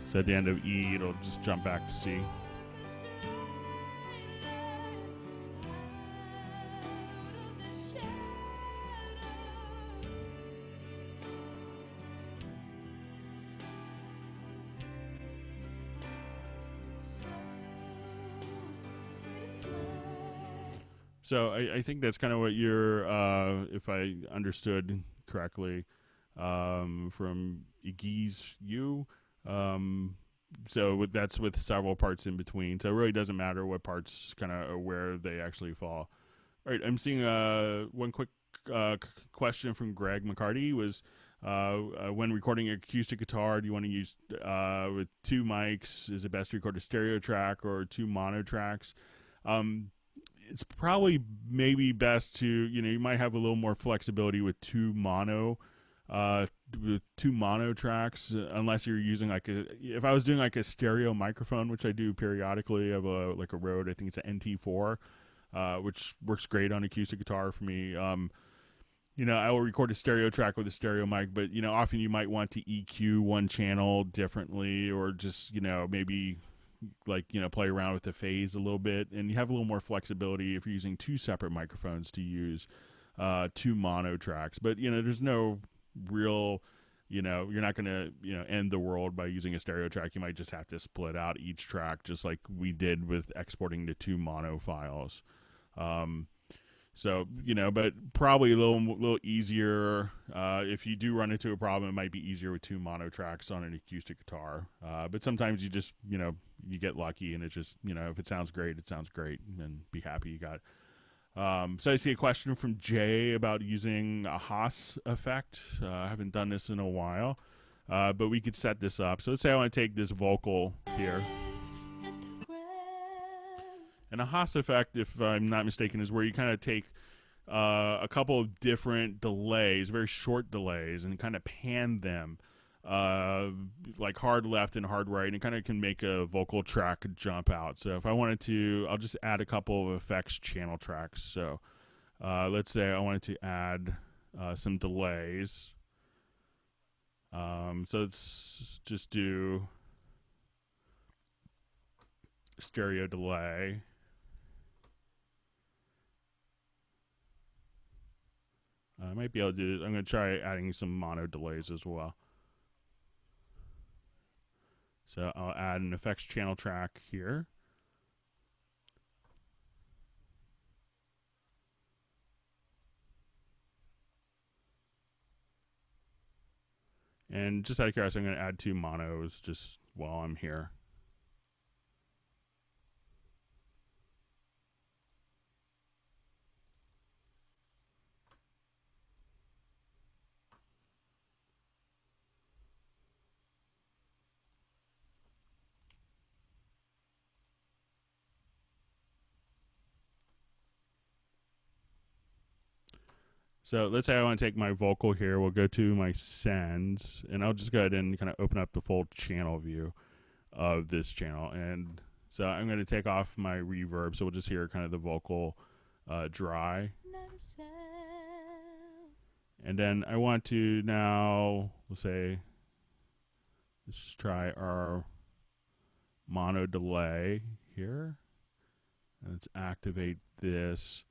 So at the end of E, it'll just jump back to C. So I think that's kind of what you're, if I understood correctly, from Iggy's U. So that's with several parts in between. So it really doesn't matter what parts kind of where they actually fall. All right, I'm seeing one quick question from Greg McCarty was, when recording an acoustic guitar, do you want to use with two mics? Is it best to record a stereo track or two mono tracks? It's probably maybe best to, you might have a little more flexibility with two mono tracks, unless you're using if I was doing like a stereo microphone, which I do periodically. I have a Rode, I think it's an NT4, which works great on acoustic guitar for me. I will record a stereo track with a stereo mic, but often you might want to EQ one channel differently, or just maybe play around with the phase a little bit, and you have a little more flexibility if you're using two separate microphones to use two mono tracks. But there's no real, you're not going to end the world by using a stereo track. You might just have to split out each track, just like we did with exporting the two mono files. So, but probably a little easier. If you do run into a problem, it might be easier with two mono tracks on an acoustic guitar. But sometimes you just, you get lucky, and it just, if it sounds great, it sounds great, and be happy you got it. So I see a question from Jay about using a Hosh effect. I haven't done this in a while, but we could set this up. So let's say I want to take this vocal here. And a Hosh effect, if I'm not mistaken, is where you kind of take a couple of different delays, very short delays, and kind of pan them, like hard left and hard right, and it kind of can make a vocal track jump out. So if I wanted to, I'll just add a couple of effects channel tracks. So let's say I wanted to add some delays. So let's just do stereo delay. I might be able to do it. I'm going to try adding some mono delays as well. So I'll add an effects channel track here. And just out of curiosity, I'm going to add two monos just while I'm here. So let's say I want to take my vocal here. We'll go to my sends, and I'll just go ahead and kind of open up the full channel view of this channel. And so I'm going to take off my reverb, so we'll just hear kind of the vocal dry. And then I want to now, we'll say, let's just try our mono delay here. And let's activate this.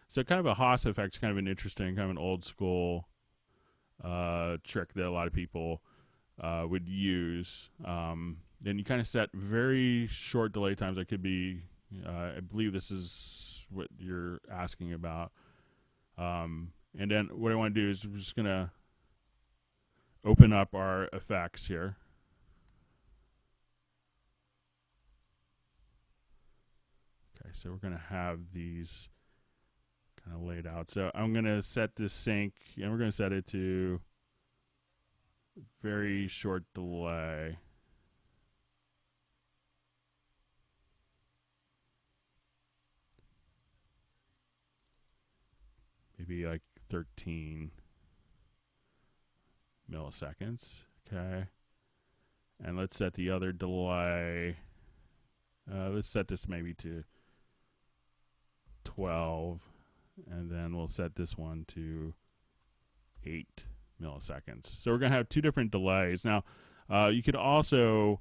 So kind of a Hosh effect is kind of an interesting, kind of an old school trick that a lot of people would use. Then you kind of set very short delay times. That could be, I believe this is what you're asking about. And then what I want to do is we're just going to open up our effects here. Okay, so we're going to have these kind of laid out. So I'm going to set this sync, and we're going to set it to very short delay. Maybe like 13 milliseconds. Okay. And let's set the other delay. Let's set this maybe to 12. And then we'll set this one to 8 milliseconds. So we're going to have two different delays. Now, you could also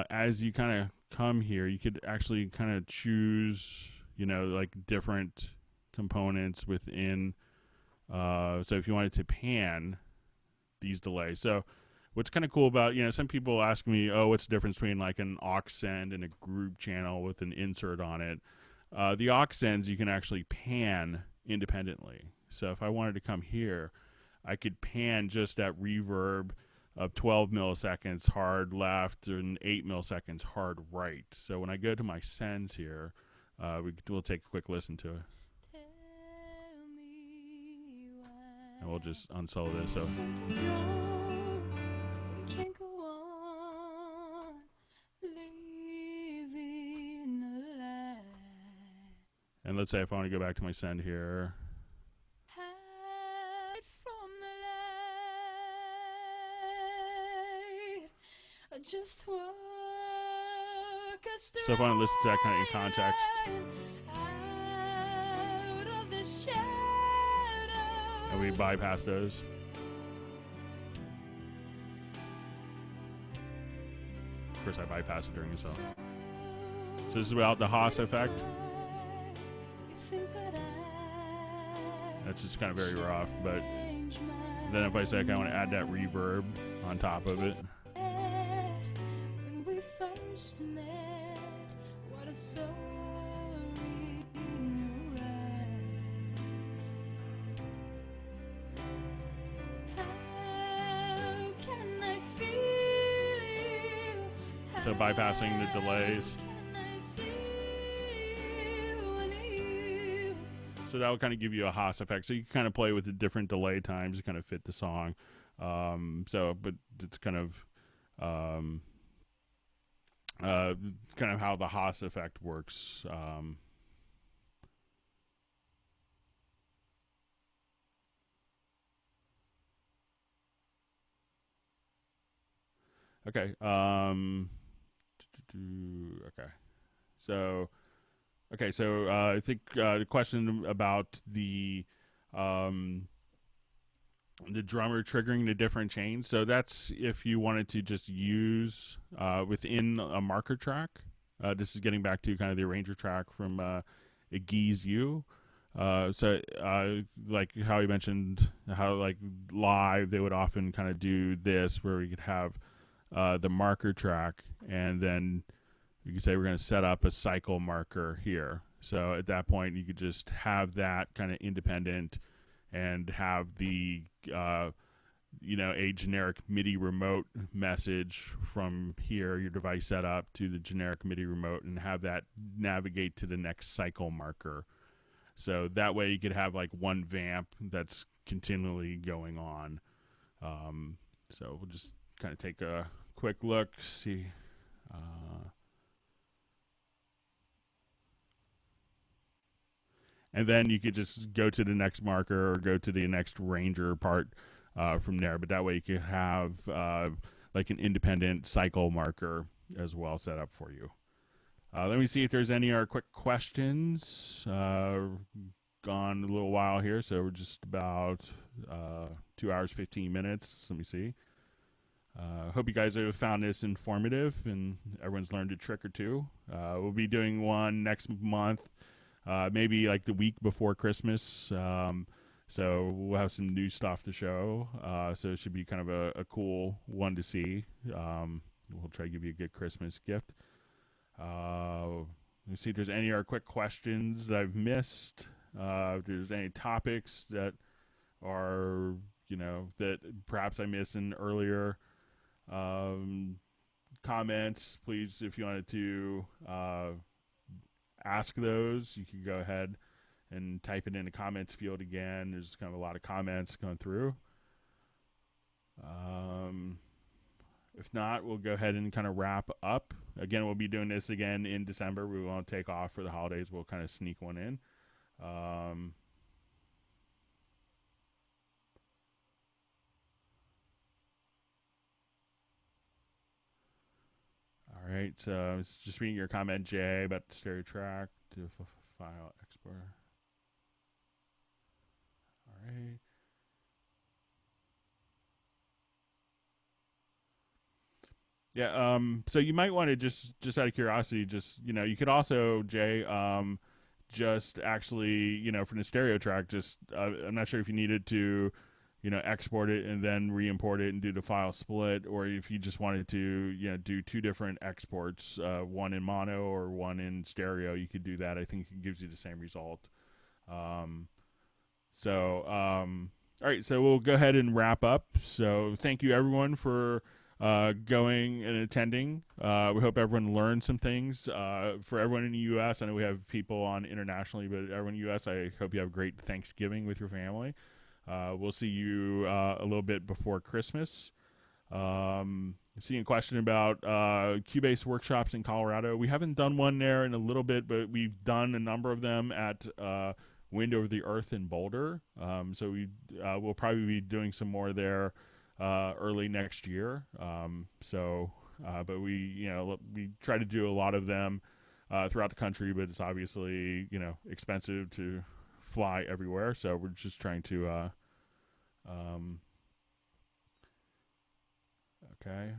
as you kind of come here, you could actually kind of choose, you know, like different components within. So if you wanted to pan these delays, so what's kind of cool about, you know, some people ask me, oh, what's the difference between like an aux send and a group channel with an insert on it? The aux sends you can actually pan independently. So if I wanted to come here, I could pan just that reverb of 12 milliseconds hard left and 8 milliseconds hard right. So when I go to my sends here, we'll take a quick listen to it. And we'll just unsolo this. So Something's wrong. We can't go on living a lie. and let's say if I want to go back to my send here. Hide from the light. Just walk us So if I want to listen to that kind of in context, out of the shadow. and we bypass those. Of course, I bypass it during the song. So this is about the Hosh effect. That's just kind of very rough, but then if I say I want to add that reverb on top of it. When we first met, what a story in your eyes. How can I feel you? So bypassing the delays. So that will kind of give you a Hosh effect. So you can kind of play with the different delay times to kind of fit the song. But it's kind of how the Hosh effect works. Okay. Okay. So I think the question about the drummer triggering the different chains. So that's if you wanted to just use within a marker track. This is getting back to kind of the arranger track from Geese U. Like how you mentioned, how like live they would often kind of do this, where we could have the marker track, and then you could say we're going to set up a cycle marker here. So at that point, you could just have that kind of independent and have the, a generic MIDI remote message from here, your device set up to the generic MIDI remote, and have that navigate to the next cycle marker. So that way you could have like one vamp that's continually going on. So we'll just kind of take a quick look, see. And then you could just go to the next marker or go to the next ranger part from there. But that way you could have like an independent cycle marker as well set up for you. Let me see if there's any quick questions. Gone a little while here, so we're just about 2 hours, 15 minutes. Let me see. Hope you guys have found this informative and everyone's learned a trick or two. We'll be doing one next month. Maybe like the week before Christmas. So we'll have some new stuff to show. So it should be kind of a cool one to see. We'll try to give you a good Christmas gift. Let me see if there's any quick questions that I've missed. If there's any topics that are, that perhaps I missed in earlier comments, please, if you wanted to ask those, you can go ahead and type it in the comments field again. There's kind of a lot of comments going through. If not, we'll go ahead and kind of wrap up. Again, we'll be doing this again in December. We won't take off for the holidays. We'll kind of sneak one in. All right, so I was just reading your comment, Jay, about the stereo track to file export. All right. Yeah. So you might want to just out of curiosity, you could also, Jay, just actually, from the stereo track, I'm not sure if you needed to, export it and then re-import it and do the file split, or if you just wanted to, do two different exports, one in mono or one in stereo, you could do that. I think it gives you the same result. Um, all right, so we'll go ahead and wrap up. So thank you everyone for going and attending. We hope everyone learned some things. For everyone in the U.S., I know we have people on internationally, but everyone in the U.S., I hope you have a great Thanksgiving with your family. We'll see you a little bit before Christmas. Seeing a question about Cubase workshops in Colorado. We haven't done one there in a little bit, but we've done a number of them at Wind Over the Earth in Boulder. So we'll probably be doing some more there early next year. But we try to do a lot of them throughout the country, but it's obviously expensive to fly everywhere. So we're just trying to. Okay.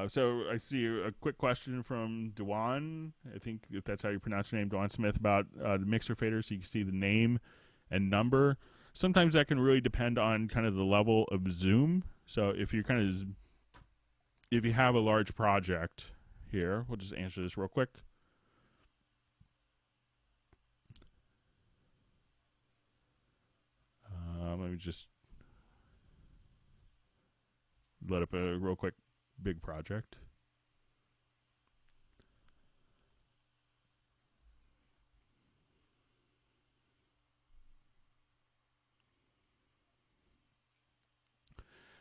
So I see a quick question from Dewan. I think if that's how you pronounce your name, Dewan Smith, about the mixer fader. So you can see the name and number. Sometimes that can really depend on kind of the level of zoom. So if you have a large project here, we'll just answer this real quick. Let me just load up a real quick big project.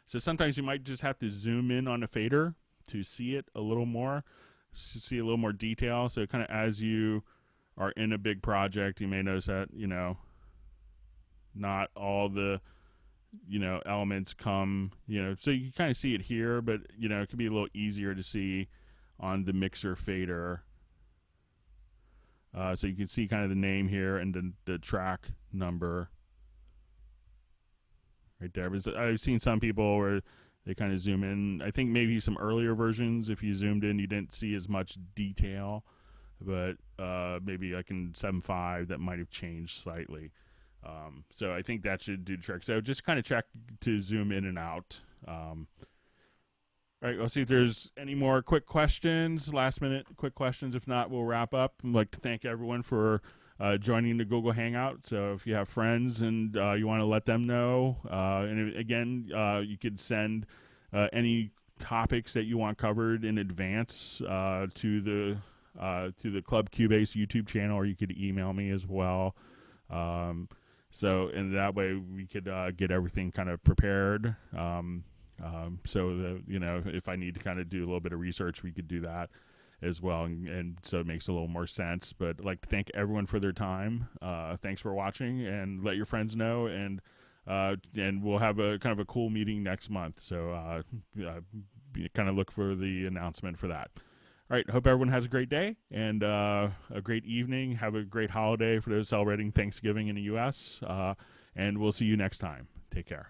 So sometimes you might just have to zoom in on a fader to see it a little more, see a little more detail. So kind of as you are in a big project, you may notice that, not all the, elements come, so you kind of see it here, but, it could be a little easier to see on the mixer fader. So you can see kind of the name here and the track number right there. But I've seen some people where they kind of zoom in. I think maybe some earlier versions, if you zoomed in, you didn't see as much detail. But maybe like in 7.5, that might have changed slightly. So I think that should do the trick. So just kind of check to zoom in and out. All right, we'll see if there's any more quick questions, last minute quick questions. If not, we'll wrap up. I'd like to thank everyone for joining the Google Hangout. So if you have friends and you want to let them know, and again, you could send any topics that you want covered in advance to the Club Cubase YouTube channel, or you could email me as well. So in that way we could get everything kind of prepared. So that, if I need to kind of do a little bit of research, we could do that as well. And so it makes a little more sense. But I'd like to thank everyone for their time. Thanks for watching, and let your friends know. And we'll have a kind of a cool meeting next month. So kind of look for the announcement for that. All right. Hope everyone has a great day and a great evening. Have a great holiday for those celebrating Thanksgiving in the U.S. And we'll see you next time. Take care.